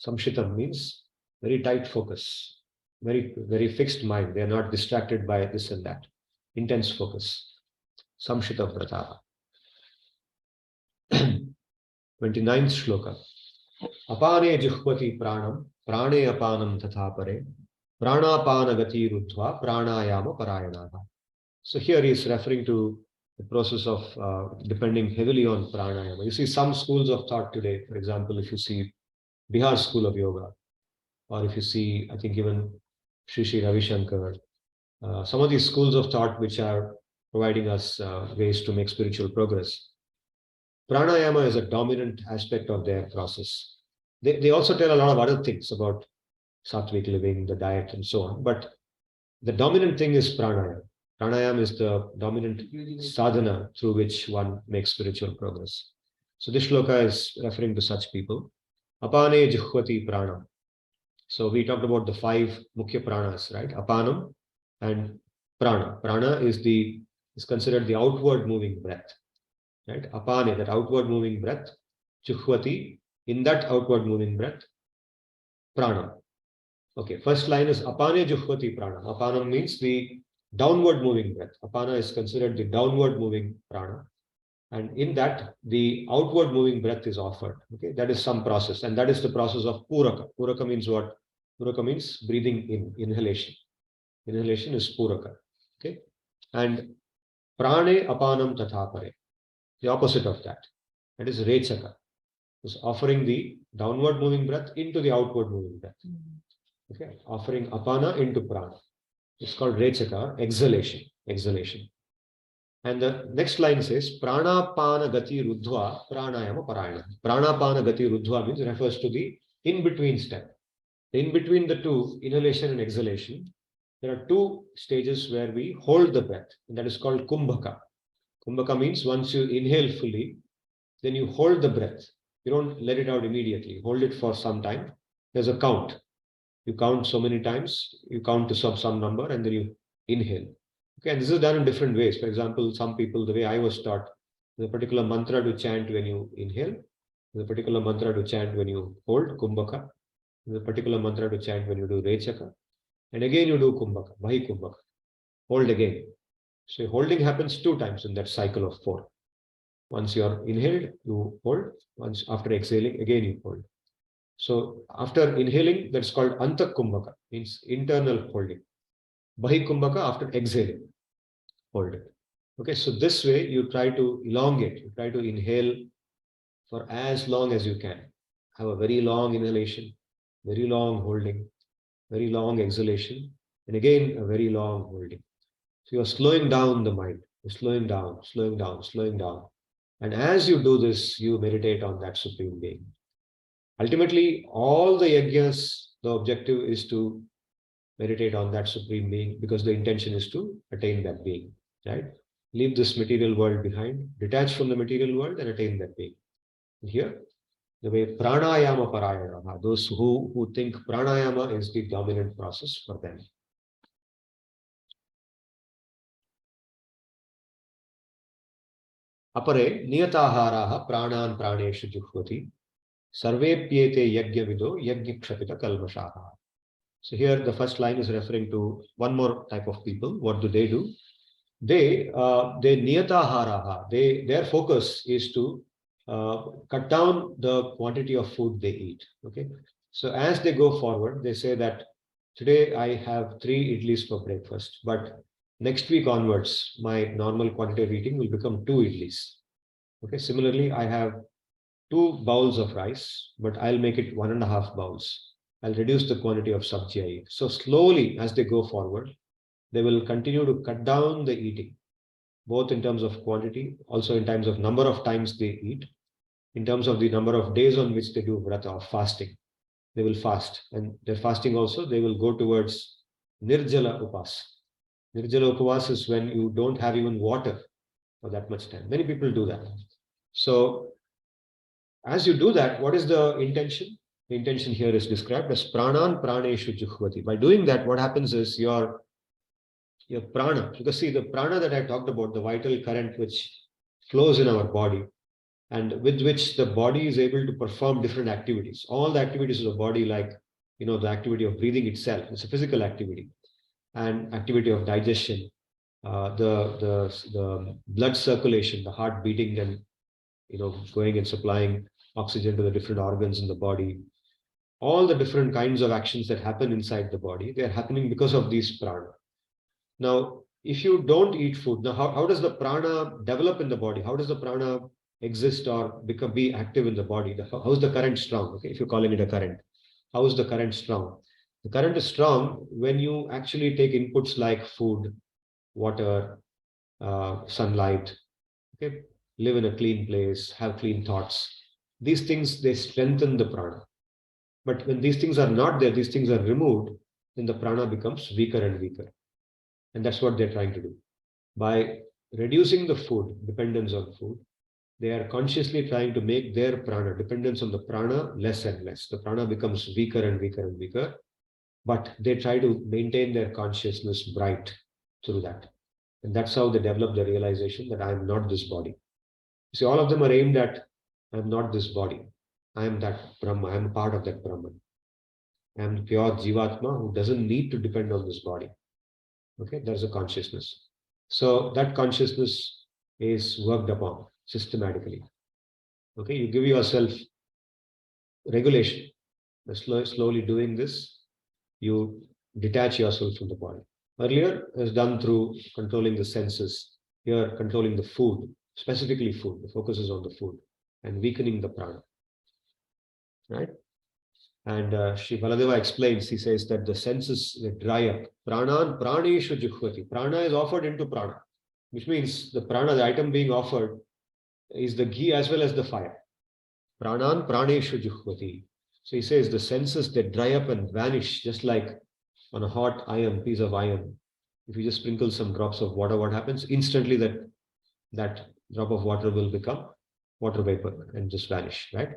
Samshita means very tight focus, very fixed mind. They are not distracted by this and that. Intense focus. Samshita vrataha. 29th shloka. Apane juhvati pranam, prane apanam tatha pare, pranapana gati ruddhva, pranayama parayanaha. So here he is referring to the process of depending heavily on pranayama. You see some schools of thought today, for example, if you see Bihar School of Yoga, or if you see, I think even Sri Ravi Shankar, some of these schools of thought which are providing us ways to make spiritual progress. Pranayama is a dominant aspect of their process. They also tell a lot of other things about sattvic living, the diet, and so on. But the dominant thing is pranayama. Pranayama is the dominant sadhana through which one makes spiritual progress. So this shloka is referring to such people. Apane juhvati pranam. So we talked about the 5 mukhya pranas, right? Apanam and prana. Prana is considered the outward moving breath. Right? Apane, that outward moving breath. Juhvati, in that outward moving breath, prana. Okay, first line is apane juhvati prana. Apana means the downward moving breath. Apana is considered the downward moving prana. And in that, the outward moving breath is offered. Okay, that is some process. And that is the process of puraka. Puraka means what? Puraka means breathing in, inhalation. Inhalation is puraka. Okay. And prane apanam tathapare. The opposite of that. That is rechaka. Is offering the downward moving breath into the outward moving breath. Okay, offering apana into prana. It's called rechaka, exhalation. And the next line says, pranapana gati ruddhva pranayama parayana. Pranapana gati ruddhva means refers to the in-between step. In between the two, inhalation and exhalation, there are 2 stages where we hold the breath, and that is called kumbhaka. Kumbhaka means once you inhale fully, then you hold the breath. You don't let it out immediately. Hold it for some time. There's a count. You count so many times, you count to some number, and then you inhale. Okay, and this is done in different ways. For example, some people, the way I was taught, there's a particular mantra to chant when you inhale, there's a particular mantra to chant when you hold, kumbhaka, there's a particular mantra to chant when you do rechaka, and again you do kumbhaka, bahi kumbhaka, hold again. So holding happens 2 times in that cycle of 4. Once you are inhaled, you hold. Once after exhaling, again you hold. So after inhaling, that's called antak kumbhaka, means internal holding. Bahi kumbhaka after exhaling, hold it. Okay, so this way you try to elongate. You try to inhale for as long as you can. Have a very long inhalation, very long holding, very long exhalation, and again a very long holding. So you're slowing down the mind. slowing down, slowing down, slowing down. And as you do this, you meditate on that Supreme Being. Ultimately, all the yajnas, the objective is to meditate on that Supreme Being because the intention is to attain that being, right? Leave this material world behind, detach from the material world and attain that being. And here, the way pranayama parayana, those who think pranayama is the dominant process for them. Apare niyataharaha pranan praneshu juhvati sarvepyete yajnavido yajnakshapita kalmashaha. So here the first line is referring to one more type of people. What do? They niyataharaha. Their focus is to cut down the quantity of food they eat. Okay. So as they go forward, they say that today I have 3 idlis for breakfast, but next week onwards, my normal quantity of eating will become 2 idlis. Okay. Similarly, I have 2 bowls of rice, but I'll make it 1.5 bowls. I'll reduce the quantity of sabji I eat. So slowly, as they go forward, they will continue to cut down the eating, both in terms of quantity, also in terms of number of times they eat, in terms of the number of days on which they do vrata or fasting. They will fast, and their fasting also, they will go towards nirjala upas. Nirjala upas is when you don't have even water for that much time. Many people do that. So as you do that, what is the intention? The intention here is described as pranan praneshu juhvati. By doing that, what happens is your prana, because see the prana that I talked about, the vital current which flows in our body and with which the body is able to perform different activities. All the activities of the body, like the activity of breathing itself, it's a physical activity, and activity of digestion, the blood circulation, the heart beating and going and supplying oxygen to the different organs in the body. All the different kinds of actions that happen inside the body, they are happening because of these prana. Now, if you don't eat food, now how does the prana develop in the body? How does the prana exist or be active in the body? How is the current strong? Okay, if you're calling it a current, how is the current strong? The current is strong when you actually take inputs like food, water, sunlight, okay, live in a clean place, have clean thoughts. These things, they strengthen the prana. But when these things are not there, these things are removed, then the prana becomes weaker and weaker. And that's what they're trying to do. By reducing the food, dependence on food, they are consciously trying to make their prana, dependence on the prana, less and less. The prana becomes weaker and weaker and weaker, but they try to maintain their consciousness bright through that. And that's how they develop the realization that I am not this body. See, all of them are aimed at, I am not this body. I am that Brahma. I am a part of that Brahman. I am the pure Jivatma who doesn't need to depend on this body. Okay, there's a consciousness. So that consciousness is worked upon systematically. Okay, you give yourself regulation. By slowly doing this, you detach yourself from the body. Earlier, it was done through controlling the senses. Here, controlling the food, specifically food. The focus is on the food and weakening the prana. Right? And Sri Baladeva explains, he says that the senses they dry up. Pranan praneshu juhvati. Prana is offered into prana, which means the prana, the item being offered, is the ghee as well as the fire. Pranan praneshu juhvati. So he says the senses they dry up and vanish, just like on a hot piece of iron. If you just sprinkle some drops of water, what happens? Instantly that drop of water will become water vapor and just vanish, right?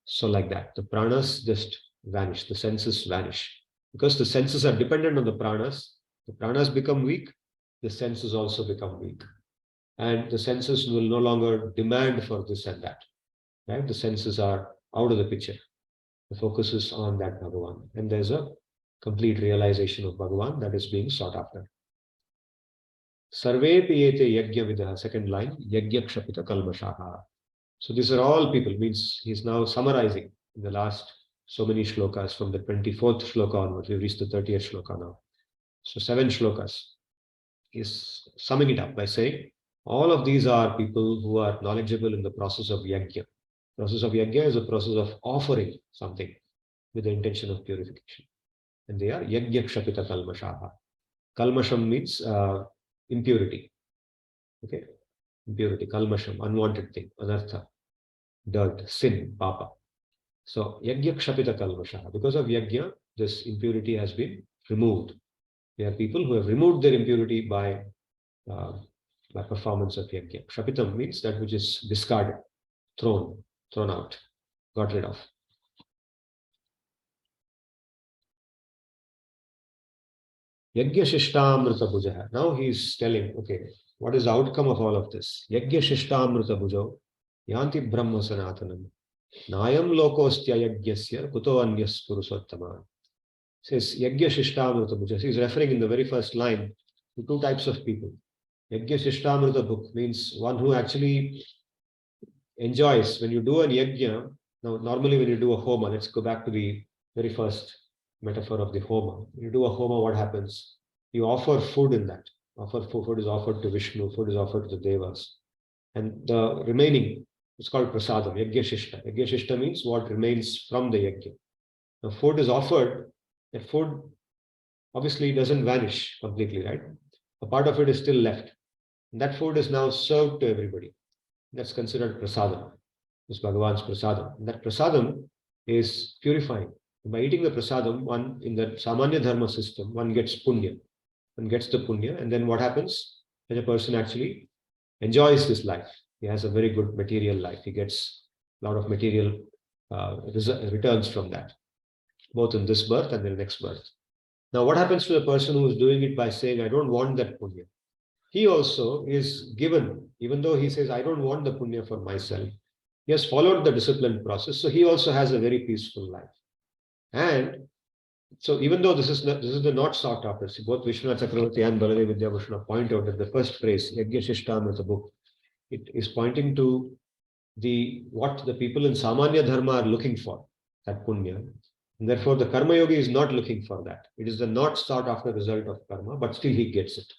So like that, the pranas just vanish, the senses vanish. Because the senses are dependent on the pranas become weak, the senses also become weak. And the senses will no longer demand for this and that, right? The senses are out of the picture. The focus is on that Bhagavan. And there's a complete realization of Bhagavan that is being sought after. Sarve piyete yajna vidaha, second line, yajna kshapita kalmashaha. So these are all people, means he's now summarizing in the last so many shlokas from the 24th shloka onwards. We've reached the 30th shloka now. So 7 shlokas. He's summing it up by saying, all of these are people who are knowledgeable in the process of yajna. Process of yajna is a process of offering something with the intention of purification. And they are yajna kshapita kalmashaha. Kalmasham means impurity. Okay, impurity, kalmasham, unwanted thing, anartha, dirt, sin, papa. So yajna kshapita kalmasha. Because of yajna, this impurity has been removed. There are people who have removed their impurity uh, by performance of yajna. Kshapitam means that which is discarded, thrown out, got rid of. Yajna shishtamrita bhujaha. Now he is telling, okay, what is the outcome of all of this? Yajna shishtamrita bhujao yanti brahma sanatanam. Nayam lokostya yajnasya kuto anyas purusottama. Says yajna shishtamrita bhuja. He is referring in the very first line to two types of people. Yajna shishtamrita bhuk means one who actually enjoys when you do an yajna. Now, normally when you do a homa, let's go back to the very first metaphor of the homa. When you do a homa, what happens? You offer food in that. Food is offered to Vishnu, food is offered to the Devas. And the remaining, it's called prasadam, yajna shishta. Yajna shishta means what remains from the yajna. Now, food is offered, that food obviously doesn't vanish completely, right? A part of it is still left. And that food is now served to everybody. That's considered prasadam. It's Bhagavan's prasadam. And that prasadam is purifying. By eating the prasadam, one in the samanya dharma system, one gets punya. One gets the punya, and then what happens? When a person actually enjoys this life, he has a very good material life. He gets a lot of material returns from that, both in this birth and the next birth. Now, what happens to the person who is doing it by saying, I don't want that punya? He also is given, even though he says, I don't want the punya for myself. He has followed the disciplined process, so he also has a very peaceful life. And so, even though this is the not sought after, see, both Vishwanath Chakravarti and Baladev Vidyabhushan point out that the first phrase, Yajna Shishtamrita book, it is pointing to what the people in Samanya Dharma are looking for, that punya. And therefore, the Karma Yogi is not looking for that. It is the not sought after result of karma, but still he gets it.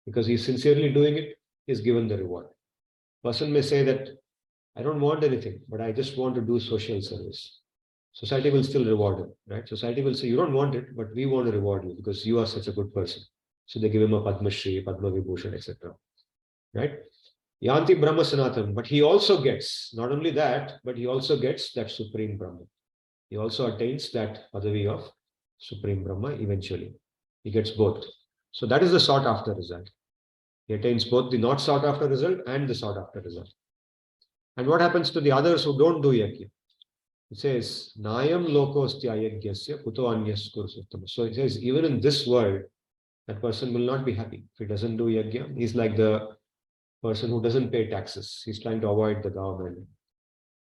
Because he's sincerely doing it, he's given the reward. Person may say that, I don't want anything, but I just want to do social service. Society will still reward him, right? Society will say, you don't want it, but we want to reward you because you are such a good person. So they give him a Padma Shri, Padma Vibhushan, etc. Right? Yanti Brahma Sanatan, but he also gets, not only that, but he also gets that Supreme Brahman. He also attains that padavi of Supreme Brahma eventually. He gets both. So that is the sought after result. He attains both the not sought after result and the sought after result. And what happens to the others who don't do yajna? It says, Nayam lokostya yajnasya kuto anyas kurusuttama. So it says, even in this world, that person will not be happy. If he doesn't do yajna, he's like the person who doesn't pay taxes. He's trying to avoid the government.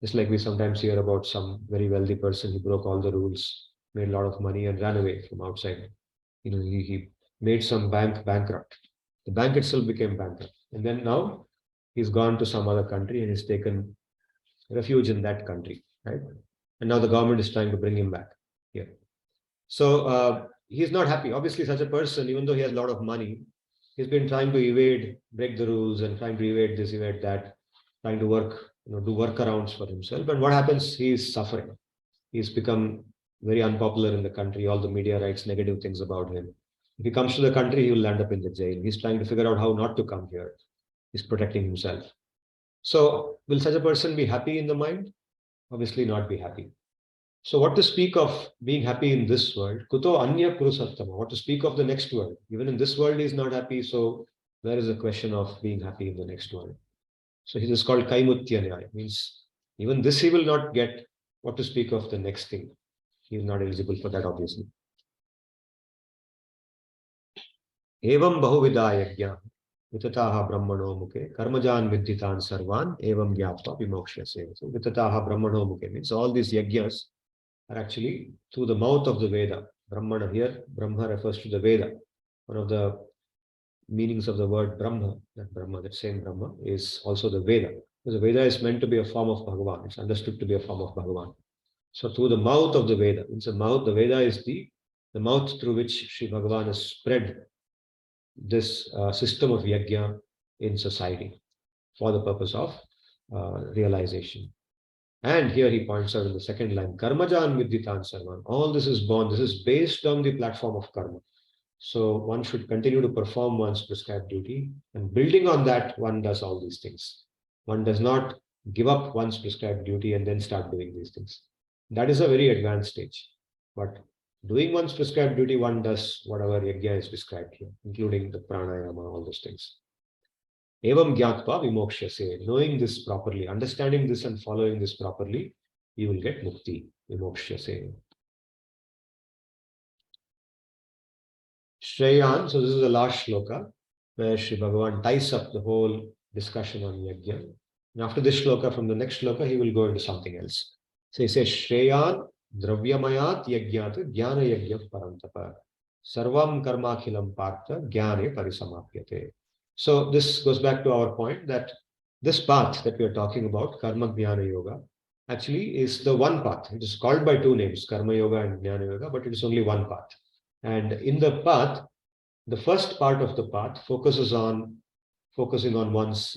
Just like we sometimes hear about some very wealthy person who broke all the rules, made a lot of money and ran away from outside. He made some bank bankrupt. The bank itself became bankrupt. And then now he's gone to some other country and he's taken refuge in that country, right? And now the government is trying to bring him back here. So he's not happy. Obviously, such a person, even though he has a lot of money, he's been trying to break the rules and trying to evade this, evade that, trying to do workarounds for himself. And what happens? He is suffering. He's become very unpopular in the country. All the media writes negative things about him. If he comes to the country, he will land up in the jail. He's trying to figure out how not to come here. He's protecting himself. So will such a person be happy in the mind? Obviously not be happy. So what to speak of being happy in this world? Kuto anya kurusattama. What to speak of the next world? Even in this world, he is not happy. So there is a question of being happy in the next world. So this is called kaimutya nyaya. Means even this he will not get. What to speak of the next thing? He is not eligible for that, obviously. Evam bahuvida yajna vitataha brahmano mukhe karmajan viddhitan sarvan evam gyatva vimokshase. So vitataha brahmano mukhe means all these yajnas are actually through the mouth of the Veda. Brahmana here, Brahma refers to the Veda. One of the meanings of the word Brahma, that same Brahma, is also the Veda. Because the Veda is meant to be a form of Bhagavan. It's understood to be a form of Bhagavan. So through the mouth of the Veda, the Veda is the mouth through which Sri Bhagavan has spread this system of yajna in society for the purpose of realization. And here he points out in the second line, Karmajan Viddhitan Sarvan. All this is born, this is based on the platform of karma. So one should continue to perform one's prescribed duty, and building on that, one does all these things. One does not give up one's prescribed duty and then start doing these things. That is a very advanced stage. But doing one's prescribed duty, one does whatever yajna is prescribed here, including the pranayama, all those things. Evam gyatva vimokshase. Knowing this properly, understanding this and following this properly, you will get mukti, vimokshase. Shreyan, so this is the last shloka, where Sri Bhagavan ties up the whole discussion on yajna. And after this shloka, from the next shloka, he will go into something else. So he says, Shreyan dravyamayat yajnat jnana yajna parantapa. Sarvam karmakhilam partha jnane parisamapyate. So this goes back to our point that this path that we are talking about, karma jnana yoga, actually is the one path. It is called by two names, karma yoga and jnana yoga, but it is only one path. And in the path, the first part of the path focusing on one's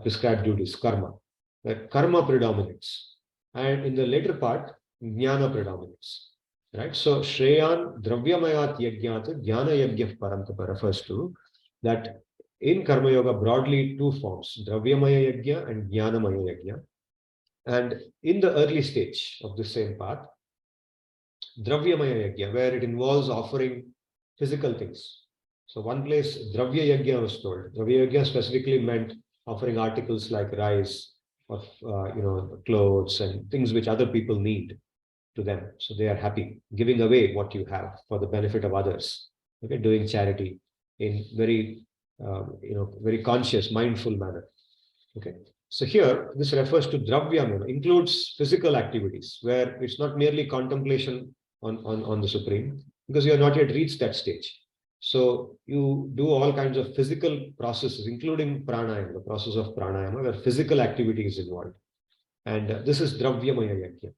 prescribed duties, karma. That karma predominates, and in the later part, jnana predominates. Right. So Shreyan Dravyamayat Yajnat Jnana Yajna Parantapa refers to that in Karma Yoga broadly two forms, Dravyamaya Yajna and Jnanamaya Yajna. And in the early stage of the same path, Dravyamaya Yajna, where it involves offering physical things. So one place, Dravya Yajna was told. Dravya Yajna specifically meant offering articles like rice or clothes and things which other people need to them. So they are happy, giving away what you have for the benefit of others. Okay, doing charity in very very conscious, mindful manner. Okay. So here, this refers to Dravya, includes physical activities, where it's not merely contemplation on the Supreme, because you have not yet reached that stage. So you do all kinds of physical processes, including pranayama, the process of pranayama, where physical activity is involved. And this is Dravyamaya Yajna.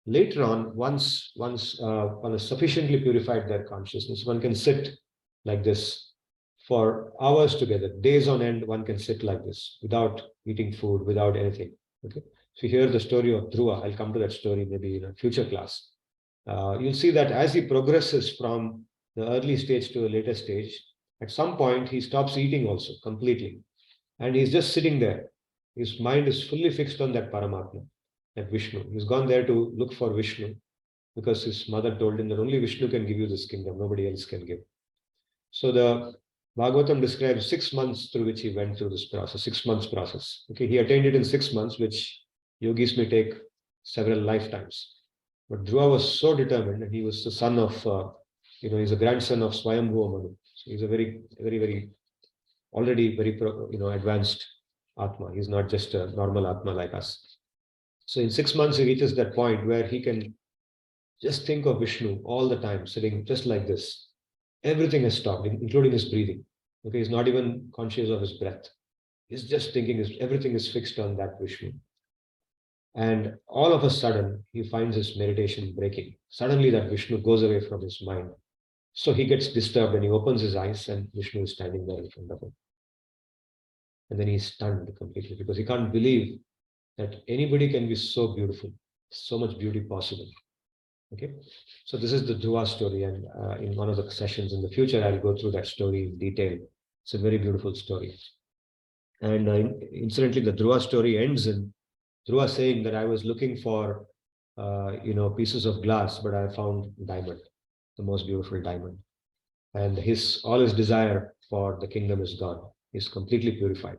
Later on, once one has sufficiently purified their consciousness, one can sit like this for hours together, days on end. One can sit like this without eating food, without anything. Okay. So you hear the story of Dhruva. I'll come to that story maybe in a future class. You'll see that as he progresses from the early stage to a later stage, at some point he stops eating also completely, and he's just sitting there. His mind is fully fixed on that Paramatma, that Vishnu. He's gone there to look for Vishnu because his mother told him that only Vishnu can give you this kingdom, nobody else can give. So the Bhagavatam describes 6 months through which he went through this process, 6 months process. Okay, he attained it in 6 months, which yogis may take several lifetimes. But Dhruva was so determined, and he was the son of, he's a grandson of Swayambhuva Manu. So he's a very, very, very, already very, advanced Atma. He's not just a normal Atma like us. So in 6 months, he reaches that point where he can just think of Vishnu all the time, sitting just like this. Everything has stopped, including his breathing. Okay, he's not even conscious of his breath. He's just thinking, everything is fixed on that Vishnu. And all of a sudden, he finds his meditation breaking. Suddenly, that Vishnu goes away from his mind. So he gets disturbed and he opens his eyes, and Vishnu is standing there in front of him. And then he's stunned completely because he can't believe that anybody can be so beautiful, so much beauty possible. Okay, so this is the Dhruva story, and in one of the sessions in the future, I'll go through that story in detail. It's a very beautiful story. And incidentally, the Dhruva story ends in Dhruva saying that I was looking for, pieces of glass, but I found diamond, the most beautiful diamond. And all his desire for the kingdom is gone. He's completely purified.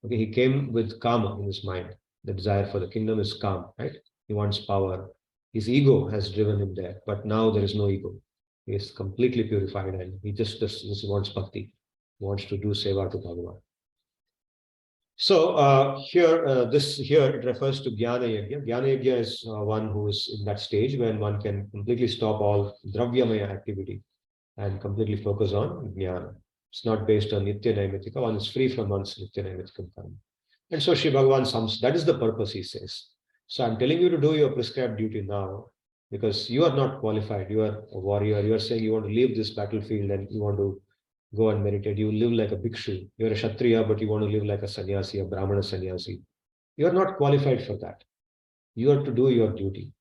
Okay, he came with kama in his mind. The desire for the kingdom is calm, right? He wants power. His ego has driven him there, but now there is no ego. He is completely purified, and he just wants bhakti. He wants to do seva to Bhagavan. So here it refers to Jnana Yajna. Jnana Yajna is one who is in that stage when one can completely stop all Dravyamaya activity and completely focus on Jnana. It's not based on Nitya Naimitika. One is free from one's Nitya Naimitika karma. And so Sri Bhagavan sums, that is the purpose, he says. So I'm telling you to do your prescribed duty now because you are not qualified. You are a warrior. You are saying you want to leave this battlefield and you want to go and meditate. You live like a bhikshu. You're a Kshatriya, but you want to live like a sannyasi, a Brahmana sannyasi. You are not qualified for that. You are to do your duty.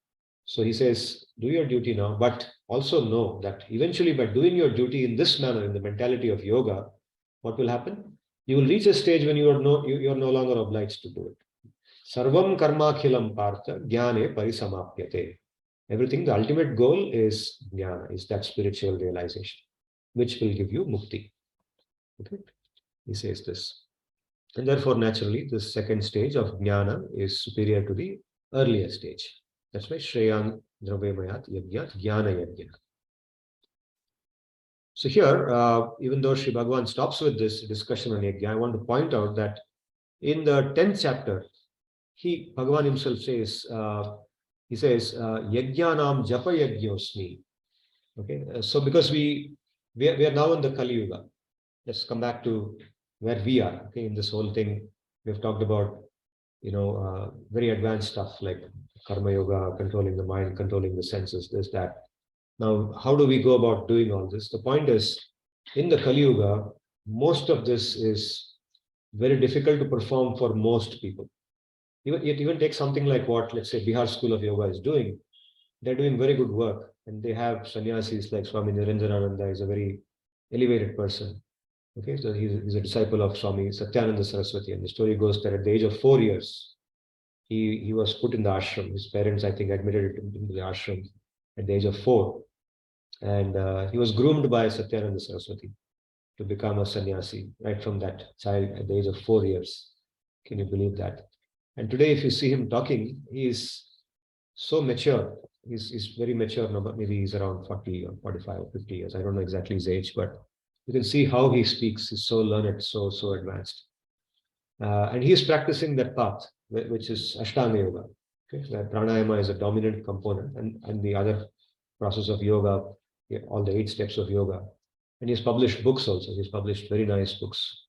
So he says, do your duty now, but also know that eventually by doing your duty in this manner, in the mentality of yoga, what will happen? You will reach a stage when you are no longer obliged to do it. Sarvam karma khilam partha jnane parisamapyate. Everything, the ultimate goal is jnana, is that spiritual realization, which will give you mukti. Okay? He says this. And therefore, naturally, the second stage of jnana is superior to the earlier stage. That's why Shreyan Dravyamayat Yagyat Jnana Yajna. So here, even though Sri Bhagavan stops with this discussion on Yajna, I want to point out that in the 10th chapter, Bhagavan himself says, he says, Yajnanam Japa Yajñosmi. Okay, so because we are now in the Kali Yuga. Let's come back to where we are. Okay, in this whole thing, we've talked about, very advanced stuff like karma yoga, controlling the mind, controlling the senses, this, that. Now, how do we go about doing all this? The point is, in the Kali Yuga, most of this is very difficult to perform for most people. It even takes something like what, let's say, Bihar School of Yoga is doing. They're doing very good work, and they have sannyasis like Swami Niranjanananda is a very elevated person. Okay, so he's a disciple of Swami Satyananda Saraswati, and the story goes that at the age of 4 years, he was put in the ashram. His parents, I think, admitted him into the ashram at the age of 4, and he was groomed by Satyananda Saraswati to become a sannyasi right from that child at the age of 4 years. Can you believe that? And today, if you see him talking, he is so mature. He's very mature now, but maybe he's around 40 or 45 or 50 years. I don't know exactly his age, but you can see how he speaks. He's so learned, so advanced. And he is practicing that path, which is Ashtanga Yoga. Okay? Where pranayama is a dominant component, and the other process of yoga, all the 8 steps of yoga. And he's published books also. He's published very nice books.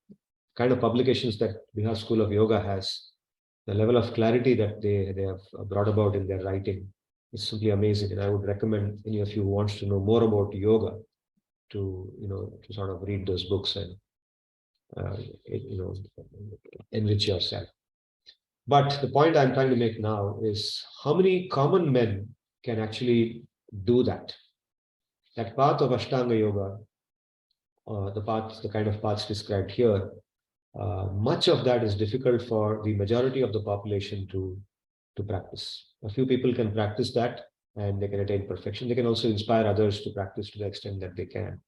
Kind of publications that Bihar School of Yoga has, the level of clarity that they have brought about in their writing is simply amazing. And I would recommend any of you who wants to know more about yoga to sort of read those books and enrich yourself. But the point I'm trying to make now is how many common men can actually do that. That path of Ashtanga Yoga, the kind of paths described here, much of that is difficult for the majority of the population to practice. A few people can practice that and they can attain perfection. They can also inspire others to practice to the extent that they can.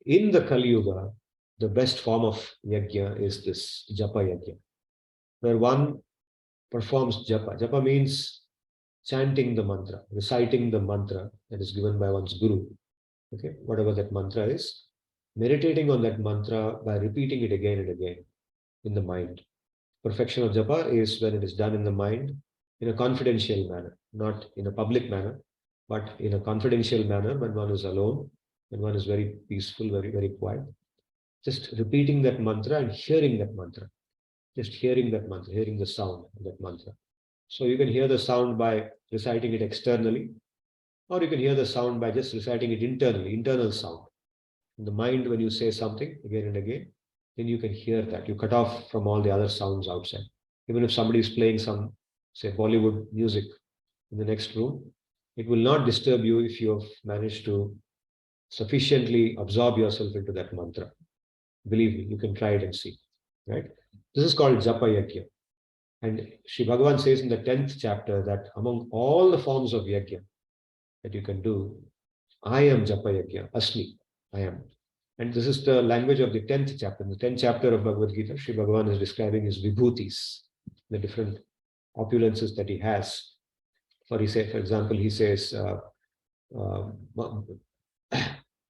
In the Kali Yuga, the best form of yajna is this japa yajna, where one performs japa. Japa means chanting the mantra, reciting the mantra that is given by one's guru. Okay, whatever that mantra is, meditating on that mantra by repeating it again and again in the mind. Perfection of japa is when it is done in the mind in a confidential manner, not in a public manner, but in a confidential manner when one is alone, when one is very peaceful, very, very quiet. Just repeating that mantra and hearing that mantra. Just hearing that mantra, hearing the sound of that mantra. So you can hear the sound by reciting it externally, or you can hear the sound by just reciting it internally, internal sound. In the mind, when you say something again and again, then you can hear that. You cut off from all the other sounds outside. Even if somebody is playing some, say, Bollywood music in the next room, it will not disturb you if you have managed to sufficiently absorb yourself into that mantra. Believe me, you can try it and see. Right? This is called Japa Yajna. And Sri Bhagavan says in the 10th chapter that among all the forms of Yajna that you can do, I am Japa Yajna, Asmi, I am. And this is the language of the 10th chapter. In the 10th chapter of Bhagavad-gita, Sri Bhagavan is describing his vibhutis, the different opulences that he has. For example, he says, Maharshinam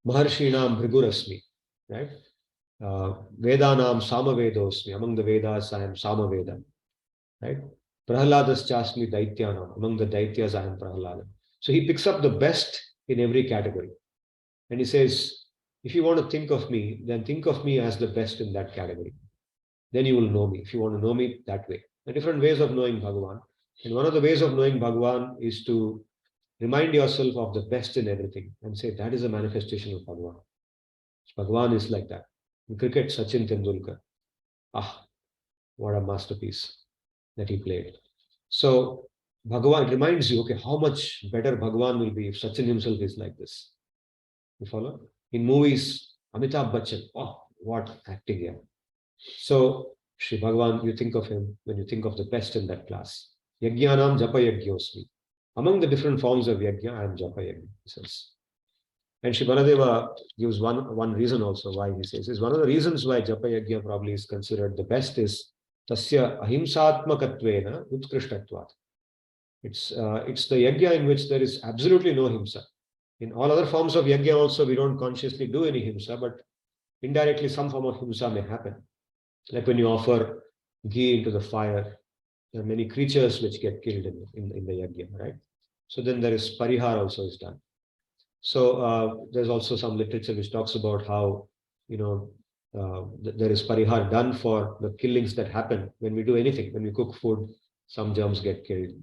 Bhrigurasmi, right? Vedanam Samavedosmi, among the Vedas I am Samaveda, right? Prahaladas Chasmi Daityanam, among the Daityas I am Prahalada. So he picks up the best in every category. And he says, if you want to think of me, then think of me as the best in that category. Then you will know me, if you want to know me that way. There are different ways of knowing Bhagavan. And one of the ways of knowing Bhagavan is to remind yourself of the best in everything and say, that is a manifestation of Bhagavan. Bhagavan is like that. In cricket, Sachin Tendulkar. What a masterpiece that he played. So Bhagavan, it reminds you, okay, how much better Bhagavan will be if Sachin himself is like this. You follow? In movies, Amitabh Bachchan, oh, what acting here. So, Sri Bhagavan, you think of him when you think of the best in that class. Yajnanam japa yajyosmi. Among the different forms of yajna, I am japa yajna, he says. And Sri Baladeva gives one reason also why he says is one of the reasons why japa yajna probably is considered the best is tasya ahimsatmakatvena utkrishtatvat. It's the yajna in which there is absolutely no himsa. In all other forms of yajna also, we don't consciously do any himsa, but indirectly some form of himsa may happen. Like when you offer ghee into the fire, there are many creatures which get killed in the yajna, right? So then there is parihar also is done. So there's also some literature which talks about how, there is parihar done for the killings that happen when we do anything. When we cook food, some germs get killed.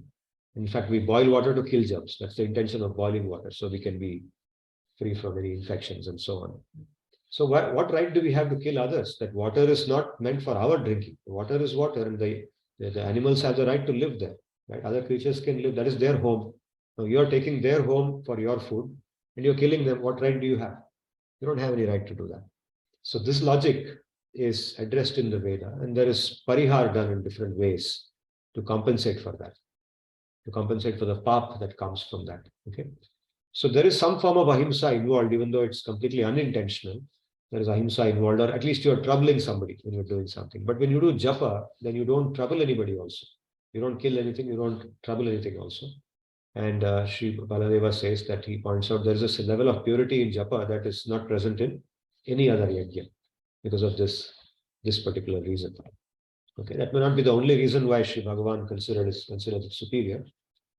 In fact, we boil water to kill germs. That's the intention of boiling water, so we can be free from any infections and so on. So what right do we have to kill others? That water is not meant for our drinking. Water is water, and the animals have the right to live there. Right? Other creatures can live. That is their home. Now you are taking their home for your food, and you're killing them. What right do you have? You don't have any right to do that. So this logic is addressed in the Veda, and there is parihar done in different ways to compensate for that, to compensate for the pap that comes from that. Okay. So there is some form of ahimsa involved, even though it's completely unintentional. There is ahimsa involved, or at least you're troubling somebody when you're doing something. But when you do japa, then you don't trouble anybody also. You don't kill anything, you don't trouble anything also. And Sri Baladeva says that he points out there is a level of purity in japa that is not present in any other yajna because of this particular reason. Okay, that may not be the only reason why Sri Bhagavan considered it superior.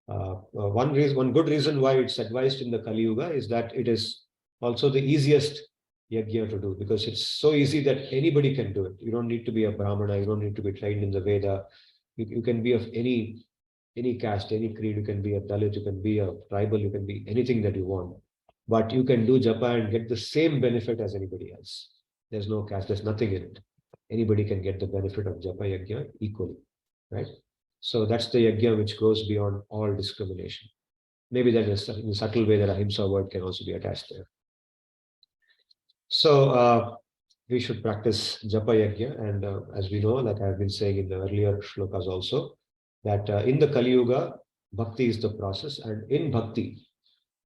One good reason why it's advised in the Kali Yuga is that it is also the easiest yajna to do, because it's so easy that anybody can do it. You don't need to be a Brahmana, you don't need to be trained in the Veda. You can be of any caste, any creed. You can be a Dalit, you can be a tribal, you can be anything that you want. But you can do japa and get the same benefit as anybody else. There's no caste, there's nothing in it. Anybody can get the benefit of japa yajna equally, right? So that's the yajna which goes beyond all discrimination. Maybe that is in a subtle way that ahimsa word can also be attached there. So we should practice japa yajna, and as we know, like I've been saying in the earlier shlokas also, that in the Kali Yuga, bhakti is the process, and in bhakti,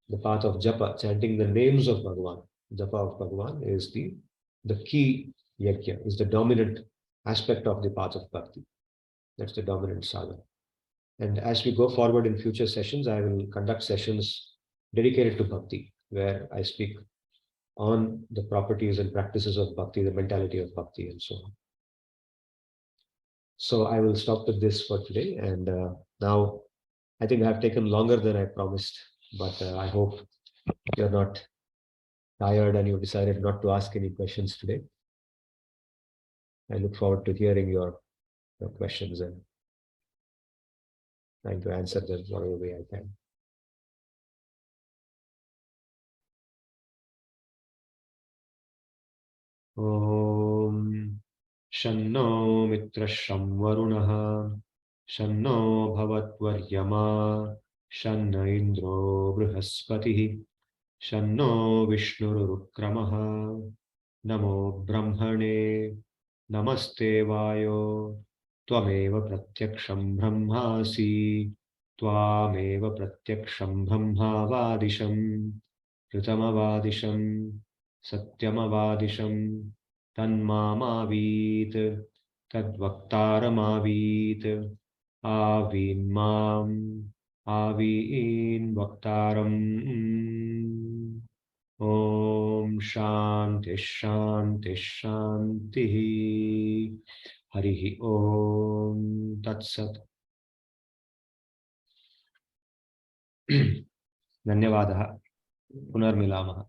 the path of japa, chanting the names of Bhagavan, japa of Bhagavan is the key yajna, is the dominant aspect of the path of bhakti. That's the dominant sadhana. And as we go forward in future sessions, I will conduct sessions dedicated to bhakti, where I speak on the properties and practices of bhakti, the mentality of bhakti, and so on. So I will stop with this for today. And now I think I have taken longer than I promised, but I hope you're not tired and you've decided not to ask any questions today. I look forward to hearing your questions and trying to answer them whatever way I can. Om Shanno Mitrasham Varunaha Shanno Bhavatvaryama Shanna Indro Brihaspatihi Shanno Vishnurrukramaha Namo Brahmane Namaste Vayo Tvameva Pratyaksham Brahmasi Tvameva Pratyaksham Brahmavadisham Kritamavadisham Satyamavadisham Tanmamavit Tadvaktaramavit Avin Mam Avin Vaktaram. Om Shanti Shanti Shanti. Harihi Om Tat Sat. Dhanyavadaha. Punarmilamaha.